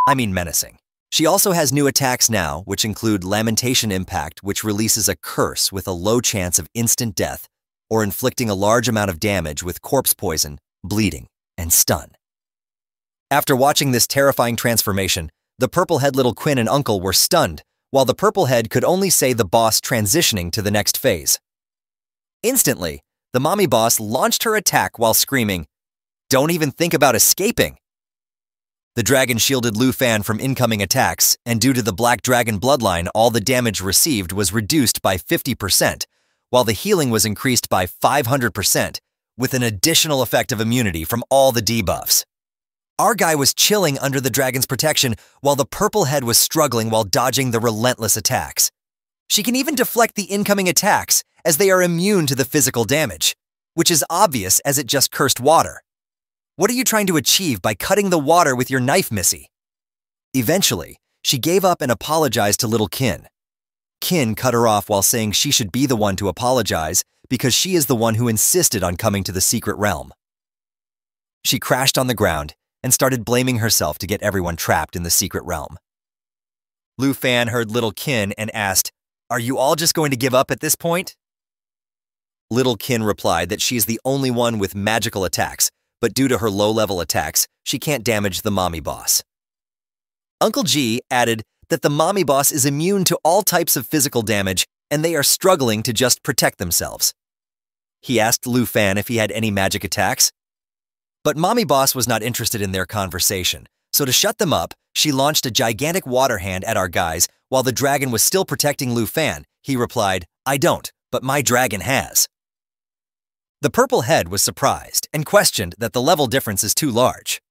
I mean menacing. She also has new attacks now, which include Lamentation Impact, which releases a curse with a low chance of instant death, or inflicting a large amount of damage with corpse poison, bleeding, and stun. After watching this terrifying transformation, the purple-head little Quinn and Uncle were stunned, while the purple head could only say the boss transitioning to the next phase. Instantly, the mommy boss launched her attack while screaming, "Don't even think about escaping!" The dragon shielded Lu Fan from incoming attacks, and due to the Black Dragon bloodline, all the damage received was reduced by 50%, while the healing was increased by 500%, with an additional effect of immunity from all the debuffs. Our guy was chilling under the dragon's protection while the purple head was struggling while dodging the relentless attacks. She can even deflect the incoming attacks as they are immune to the physical damage, which is obvious as it just cursed water. What are you trying to achieve by cutting the water with your knife, Missy? Eventually, she gave up and apologized to little Kin. Kin cut her off while saying she should be the one to apologize because she is the one who insisted on coming to the secret realm. She crashed on the ground and started blaming herself to get everyone trapped in the secret realm. Lu Fan heard little Kin and asked, "Are you all just going to give up at this point?" Little Kin replied that she is the only one with magical attacks, but due to her low-level attacks, she can't damage the mommy boss. Uncle G added that the mommy boss is immune to all types of physical damage and they are struggling to just protect themselves. He asked Lu Fan if he had any magic attacks, but mommy boss was not interested in their conversation, so to shut them up, she launched a gigantic water hand at our guys while the dragon was still protecting Lu Fan. He replied, "I don't, but my dragon has." The purple head was surprised and questioned that the level difference is too large.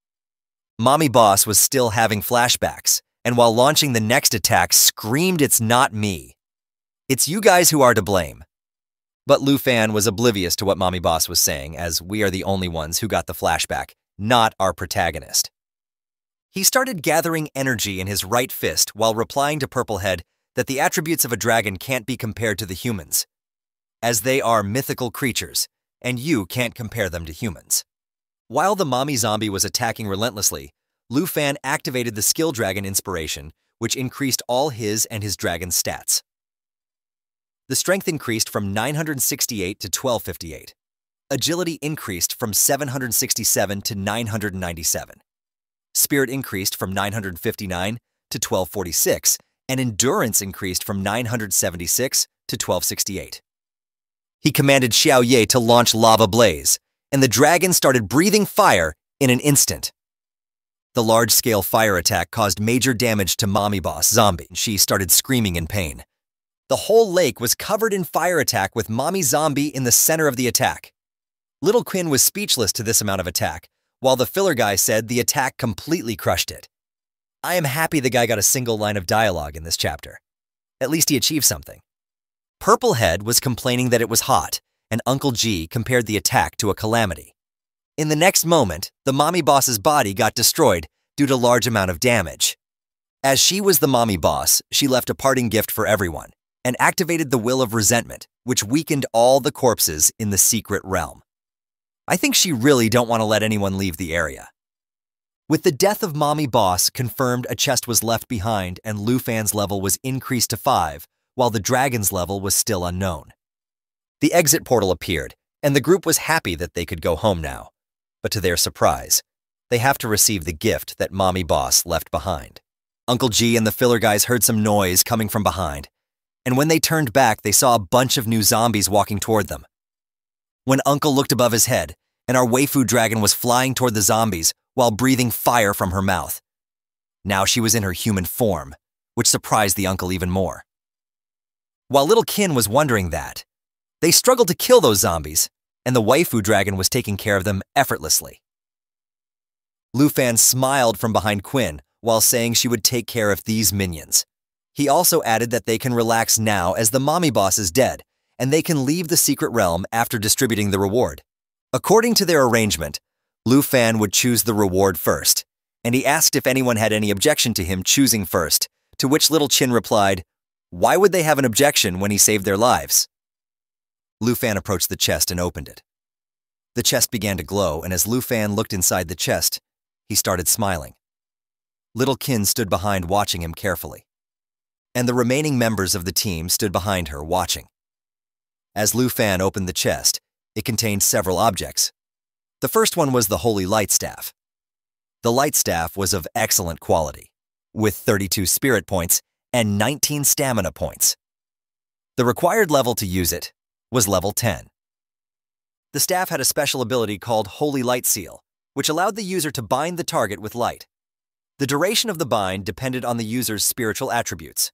Mommy boss was still having flashbacks, and while launching the next attack screamed, "It's not me. It's you guys who are to blame." But Lu Fan was oblivious to what mommy boss was saying, as we are the only ones who got the flashback, not our protagonist. He started gathering energy in his right fist while replying to Purple Head that the attributes of a dragon can't be compared to the humans, as they are mythical creatures, and you can't compare them to humans. While the mommy zombie was attacking relentlessly, Lu Fan activated the Skill Dragon inspiration, which increased all his and his dragon's stats. The strength increased from 968 to 1258. Agility increased from 767 to 997. Spirit increased from 959 to 1246, and endurance increased from 976 to 1268. He commanded Xiao Ye to launch Lava Blaze, and the dragon started breathing fire in an instant. The large-scale fire attack caused major damage to Mommy Boss Zombie. She started screaming in pain. The whole lake was covered in fire attack with Mommy Zombie in the center of the attack. Little Quinn was speechless to this amount of attack, while the filler guy said the attack completely crushed it. I am happy the guy got a single line of dialogue in this chapter. At least he achieved something. Purple Head was complaining that it was hot, and Uncle G compared the attack to a calamity. In the next moment, the Mommy Boss's body got destroyed due to large amount of damage. As she was the Mommy Boss, she left a parting gift for everyone, and activated the Will of Resentment, which weakened all the corpses in the secret realm. I think she really don't want to let anyone leave the area. With the death of Mommy Boss confirmed, a chest was left behind and Lu Fan's level was increased to 5, while the dragon's level was still unknown. The exit portal appeared, and the group was happy that they could go home now. But to their surprise, they have to receive the gift that Mommy Boss left behind. Uncle G and the filler guys heard some noise coming from behind, and when they turned back, they saw a bunch of new zombies walking toward them. When Uncle looked above his head, and our Waifu dragon was flying toward the zombies while breathing fire from her mouth. Now she was in her human form, which surprised the uncle even more. While little Kin was wondering that, they struggled to kill those zombies, and the waifu dragon was taking care of them effortlessly. Lufan smiled from behind Quinn while saying she would take care of these minions. He also added that they can relax now as the mommy boss is dead, and they can leave the secret realm after distributing the reward. According to their arrangement, Lufan would choose the reward first, and he asked if anyone had any objection to him choosing first, to which little Chin replied, "Why would they have an objection when he saved their lives?" Lufan approached the chest and opened it. The chest began to glow, and as Lufan looked inside the chest, he started smiling. Little Kin stood behind watching him carefully, and the remaining members of the team stood behind her watching. As Lufan opened the chest, it contained several objects. The first one was the Holy Light Staff. The light staff was of excellent quality, with 32 spirit points and 19 stamina points. The required level to use it was level 10. The staff had a special ability called Holy Light Seal, which allowed the user to bind the target with light. The duration of the bind depended on the user's spiritual attributes.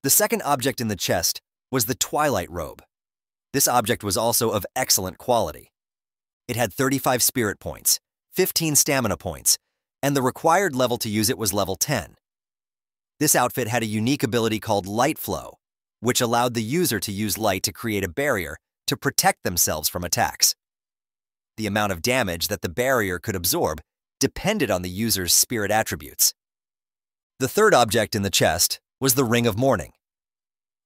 The second object in the chest was the Twilight Robe. This object was also of excellent quality. It had 35 spirit points, 15 stamina points, and the required level to use it was level 10. This outfit had a unique ability called Light Flow, which allowed the user to use light to create a barrier to protect themselves from attacks. The amount of damage that the barrier could absorb depended on the user's spirit attributes. The third object in the chest was the Ring of Mourning.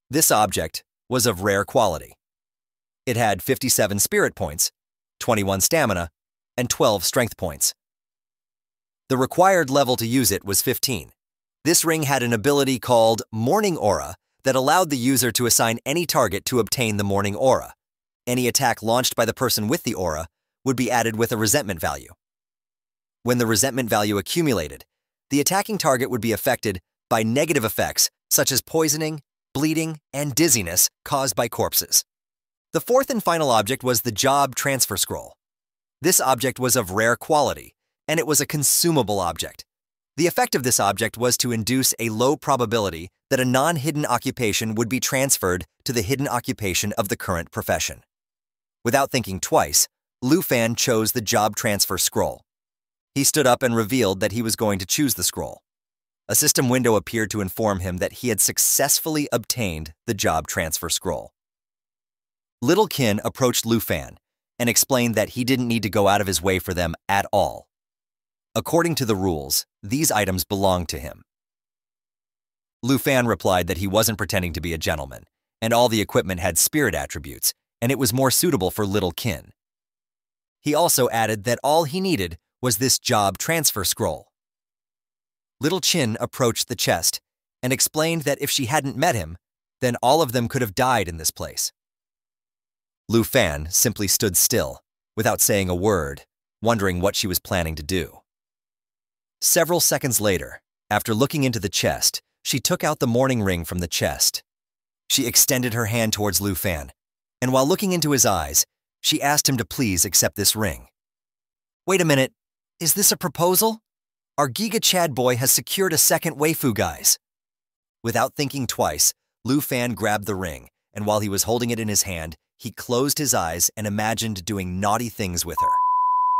This object was of rare quality. It had 57 spirit points, 21 stamina, and 12 strength points. The required level to use it was 15. This ring had an ability called Morning Aura that allowed the user to assign any target to obtain the Morning Aura. Any attack launched by the person with the aura would be added with a resentment value. When the resentment value accumulated, the attacking target would be affected by negative effects such as poisoning, bleeding, and dizziness caused by corpses. The fourth and final object was the Job Transfer Scroll. This object was of rare quality, and it was a consumable object. The effect of this object was to induce a low probability that a non-hidden occupation would be transferred to the hidden occupation of the current profession. Without thinking twice, Lufan chose the Job Transfer Scroll. He stood up and revealed that he was going to choose the scroll. A system window appeared to inform him that he had successfully obtained the Job Transfer Scroll. Little Kin approached Lufan and explained that he didn't need to go out of his way for them at all. According to the rules, these items belonged to him. Lufan replied that he wasn't pretending to be a gentleman, and all the equipment had spirit attributes, and it was more suitable for Little Kin. He also added that all he needed was this Job Transfer Scroll. Little Chin approached the chest and explained that if she hadn't met him, then all of them could have died in this place. Lufan simply stood still, without saying a word, wondering what she was planning to do. Several seconds later, after looking into the chest, she took out the mourning ring from the chest. She extended her hand towards Lufan, and while looking into his eyes, she asked him to please accept this ring. "Wait a minute, is this a proposal? Our Giga Chad boy has secured a second waifu, guys." Without thinking twice, Lufan grabbed the ring, and while he was holding it in his hand, he closed his eyes and imagined doing naughty things with her.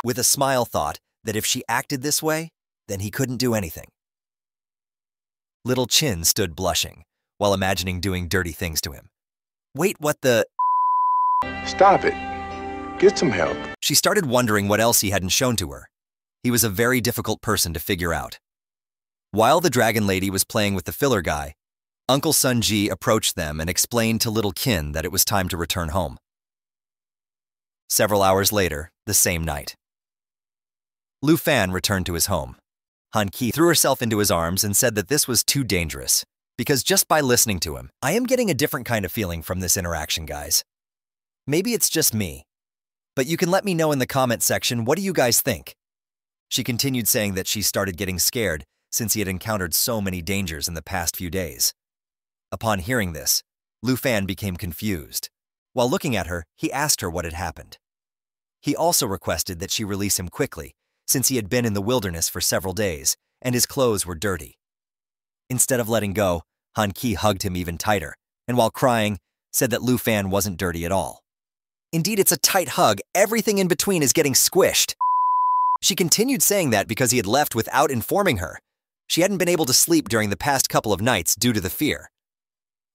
With a smile thought that if she acted this way, then he couldn't do anything. Little Chin stood blushing, while imagining doing dirty things to him. "Wait, what the—" Stop it. Get some help. She started wondering what else he hadn't shown to her. He was a very difficult person to figure out. While the dragon lady was playing with the filler guy, Uncle Sunji approached them and explained to Little Kin that it was time to return home. Several hours later, the same night, Lufan returned to his home. Han Ki threw herself into his arms and said that this was too dangerous, because just by listening to him, I am getting a different kind of feeling from this interaction, guys. Maybe it's just me, but you can let me know in the comment section, what do you guys think? She continued saying that she started getting scared since he had encountered so many dangers in the past few days. Upon hearing this, Lufan became confused. While looking at her, he asked her what had happened. He also requested that she release him quickly, since he had been in the wilderness for several days, and his clothes were dirty. Instead of letting go, Han Ki hugged him even tighter, and while crying, said that Lu Fan wasn't dirty at all. Indeed, it's a tight hug. Everything in between is getting squished. She continued saying that because he had left without informing her. She hadn't been able to sleep during the past couple of nights due to the fear.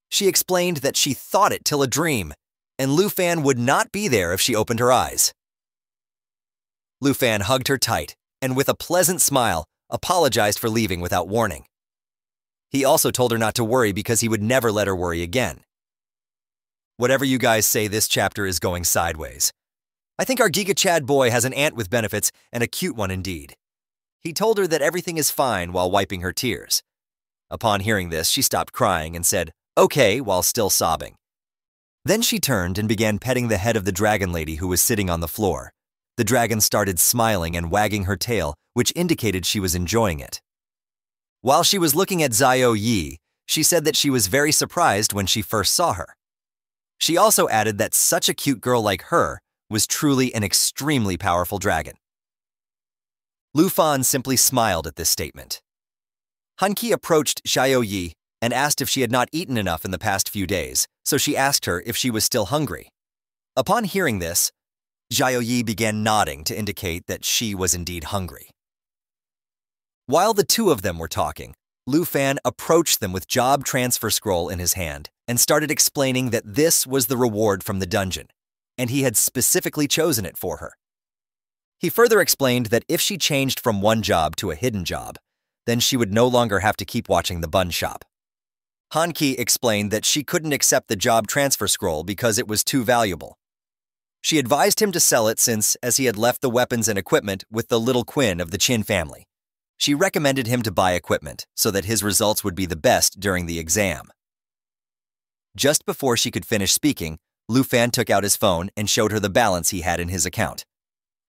She explained that she thought it till a dream, and Lu Fan would not be there if she opened her eyes. Lu Fan hugged her tight, and with a pleasant smile, apologized for leaving without warning. He also told her not to worry because he would never let her worry again. Whatever you guys say, this chapter is going sideways. I think our Giga Chad boy has an aunt with benefits, and a cute one indeed. He told her that everything is fine while wiping her tears. Upon hearing this, she stopped crying and said, "Okay," while still sobbing. Then she turned and began petting the head of the dragon lady who was sitting on the floor. The dragon started smiling and wagging her tail, which indicated she was enjoying it. While she was looking at Xiao Yi, she said that she was very surprised when she first saw her. She also added that such a cute girl like her was truly an extremely powerful dragon. Lu Fan simply smiled at this statement. Han Ki approached Xiao Yi and asked if she had not eaten enough in the past few days, so she asked her if she was still hungry. Upon hearing this, Xiao Yi began nodding to indicate that she was indeed hungry. While the two of them were talking, Lu Fan approached them with job transfer scroll in his hand and started explaining that this was the reward from the dungeon, and he had specifically chosen it for her. He further explained that if she changed from one job to a hidden job, then she would no longer have to keep watching the bun shop. Han Ki explained that she couldn't accept the job transfer scroll because it was too valuable. She advised him to sell it since, as he had left the weapons and equipment with the little Quinn of the Qin family. She recommended him to buy equipment so that his results would be the best during the exam. Just before she could finish speaking, Lu Fan took out his phone and showed her the balance he had in his account.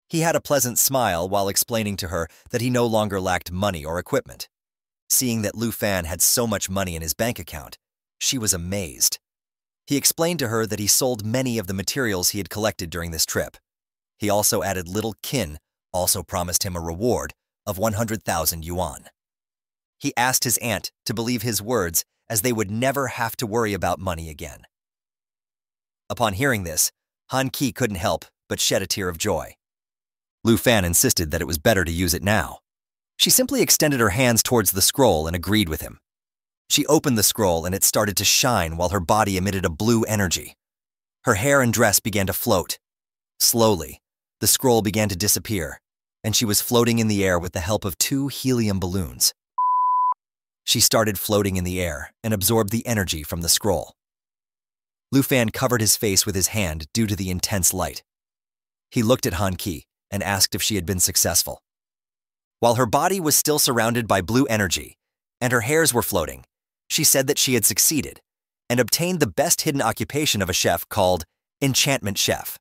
He had a pleasant smile while explaining to her that he no longer lacked money or equipment. Seeing that Lu Fan had so much money in his bank account, she was amazed. He explained to her that he sold many of the materials he had collected during this trip. He also added little Qin, also promised him a reward of 100,000 yuan. He asked his aunt to believe his words as they would never have to worry about money again. Upon hearing this, Han Ki couldn't help but shed a tear of joy. Lu Fan insisted that it was better to use it now. She simply extended her hands towards the scroll and agreed with him. She opened the scroll and it started to shine while her body emitted a blue energy. Her hair and dress began to float. Slowly, the scroll began to disappear, and she was floating in the air with the help of 2 helium balloons. She started floating in the air and absorbed the energy from the scroll. Lu Fan covered his face with his hand due to the intense light. He looked at Han Ki and asked if she had been successful. While her body was still surrounded by blue energy and her hairs were floating, she said that she had succeeded and obtained the best hidden occupation of a chef called Enchantment Chef.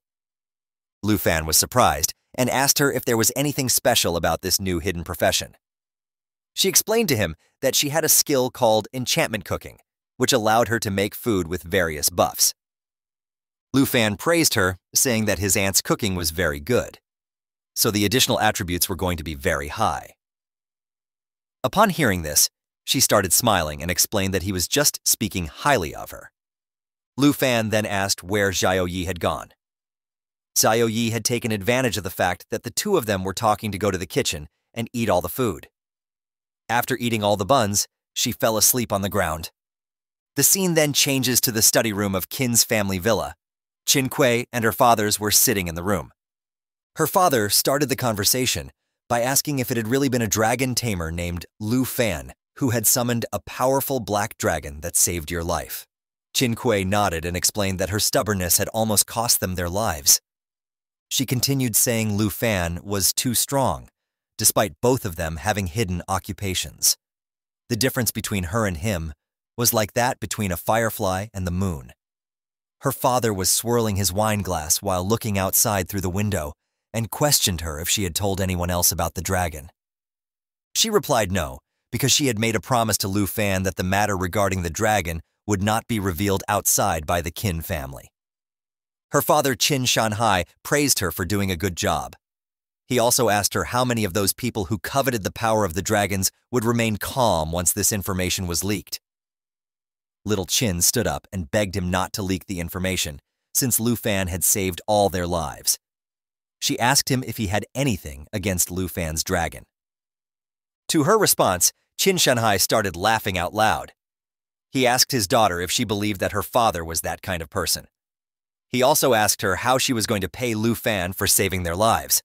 Lu Fan was surprised and asked her if there was anything special about this new hidden profession. She explained to him that she had a skill called enchantment cooking, which allowed her to make food with various buffs. Lu Fan praised her, saying that his aunt's cooking was very good, so the additional attributes were going to be very high. Upon hearing this, she started smiling and explained that he was just speaking highly of her. Lu Fan then asked where Xiao Yi had gone. Xiao Yi had taken advantage of the fact that the two of them were talking to go to the kitchen and eat all the food. After eating all the buns, she fell asleep on the ground. The scene then changes to the study room of Qin's family villa. Qin Kuei and her fathers were sitting in the room. Her father started the conversation by asking if it had really been a dragon tamer named Lu Fan who had summoned a powerful black dragon that saved your life. Qin Kuei nodded and explained that her stubbornness had almost cost them their lives. She continued saying Lu Fan was too strong, despite both of them having hidden occupations. The difference between her and him was like that between a firefly and the moon. Her father was swirling his wine glass while looking outside through the window and questioned her if she had told anyone else about the dragon. She replied no, because she had made a promise to Lu Fan that the matter regarding the dragon would not be revealed outside by the Qin family. Her father Qin Shanhai praised her for doing a good job. He also asked her how many of those people who coveted the power of the dragons would remain calm once this information was leaked. Little Chin stood up and begged him not to leak the information, since Lu Fan had saved all their lives. She asked him if he had anything against Lu Fan's dragon. To her response, Qin Shanhai started laughing out loud. He asked his daughter if she believed that her father was that kind of person. He also asked her how she was going to pay Lu Fan for saving their lives.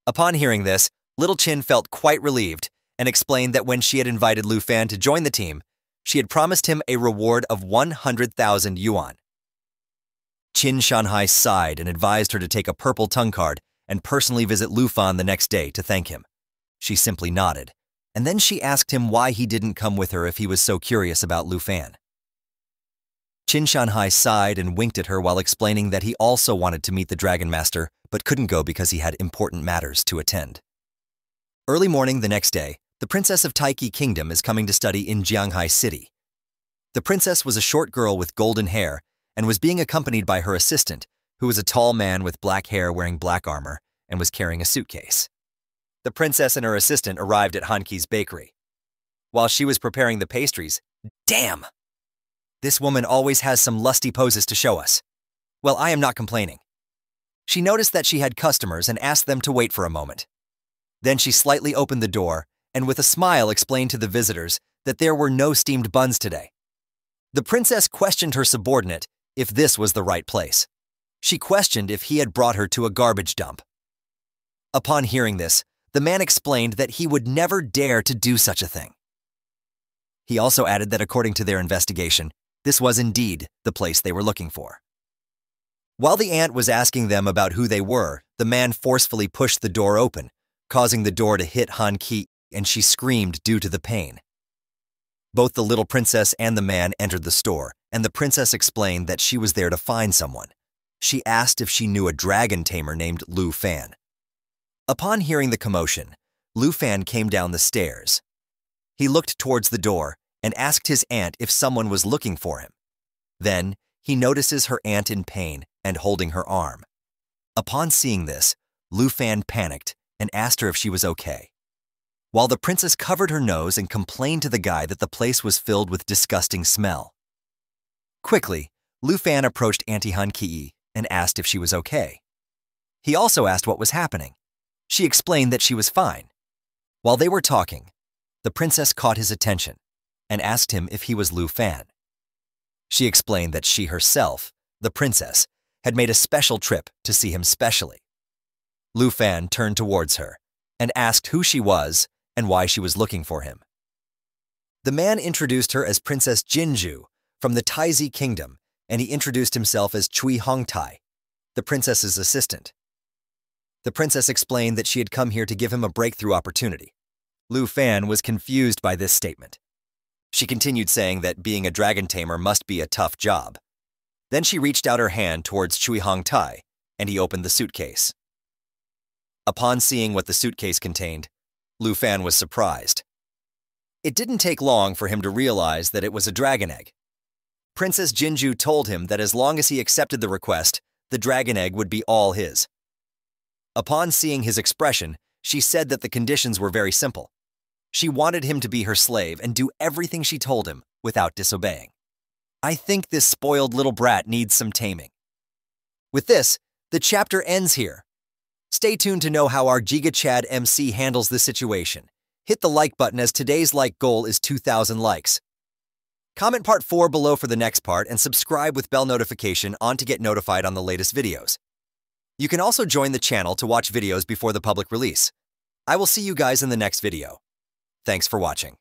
Upon hearing this, Little Chin felt quite relieved and explained that when she had invited Lu Fan to join the team, she had promised him a reward of 100,000 yuan. Qin Shanhai sighed and advised her to take a purple tongue card and personally visit Lu Fan the next day to thank him. She simply nodded, and then she asked him why he didn't come with her if he was so curious about Lu Fan. Qin Shanhai sighed and winked at her while explaining that he also wanted to meet the Dragon Master, but couldn't go because he had important matters to attend. Early morning the next day, the Princess of Taiki Kingdom is coming to study in Jianghai City. The princess was a short girl with golden hair and was being accompanied by her assistant, who was a tall man with black hair wearing black armor and was carrying a suitcase. The princess and her assistant arrived at Hanki's bakery. While she was preparing the pastries, damn! This woman always has some lusty poses to show us. Well, I am not complaining. She noticed that she had customers and asked them to wait for a moment. Then she slightly opened the door and with a smile explained to the visitors that there were no steamed buns today. The princess questioned her subordinate if this was the right place. She questioned if he had brought her to a garbage dump. Upon hearing this, the man explained that he would never dare to do such a thing. He also added that according to their investigation, this was indeed the place they were looking for. While the aunt was asking them about who they were, the man forcefully pushed the door open, causing the door to hit Hanki, and she screamed due to the pain. Both the little princess and the man entered the store, and the princess explained that she was there to find someone. She asked if she knew a dragon tamer named Lu Fan. Upon hearing the commotion, Lu Fan came down the stairs. He looked towards the door and asked his aunt if someone was looking for him. Then, he notices her aunt in pain and holding her arm. Upon seeing this, Lu Fan panicked and asked her if she was okay. While the princess covered her nose and complained to the guy that the place was filled with disgusting smell. Quickly, Lu Fan approached Auntie Hanki and asked if she was okay. He also asked what was happening. She explained that she was fine. While they were talking, the princess caught his attention and asked him if he was Lu Fan. She explained that she herself, the princess, had made a special trip to see him specially. Lu Fan turned towards her and asked who she was and why she was looking for him. The man introduced her as Princess Jinju from the Taizi Kingdom, and he introduced himself as Cui Hongtai, the princess's assistant. The princess explained that she had come here to give him a breakthrough opportunity. Lu Fan was confused by this statement. She continued saying that being a dragon tamer must be a tough job. Then she reached out her hand towards Cui Hongtai, and he opened the suitcase. Upon seeing what the suitcase contained, Lu Fan was surprised. It didn't take long for him to realize that it was a dragon egg. Princess Jinju told him that as long as he accepted the request, the dragon egg would be all his. Upon seeing his expression, she said that the conditions were very simple. She wanted him to be her slave and do everything she told him without disobeying. I think this spoiled little brat needs some taming. With this, the chapter ends here. Stay tuned to know how our Giga Chad MC handles this situation. Hit the like button as today's like goal is 2,000 likes. Comment part 4 below for the next part and subscribe with bell notification on to get notified on the latest videos. You can also join the channel to watch videos before the public release. I will see you guys in the next video. Thanks for watching.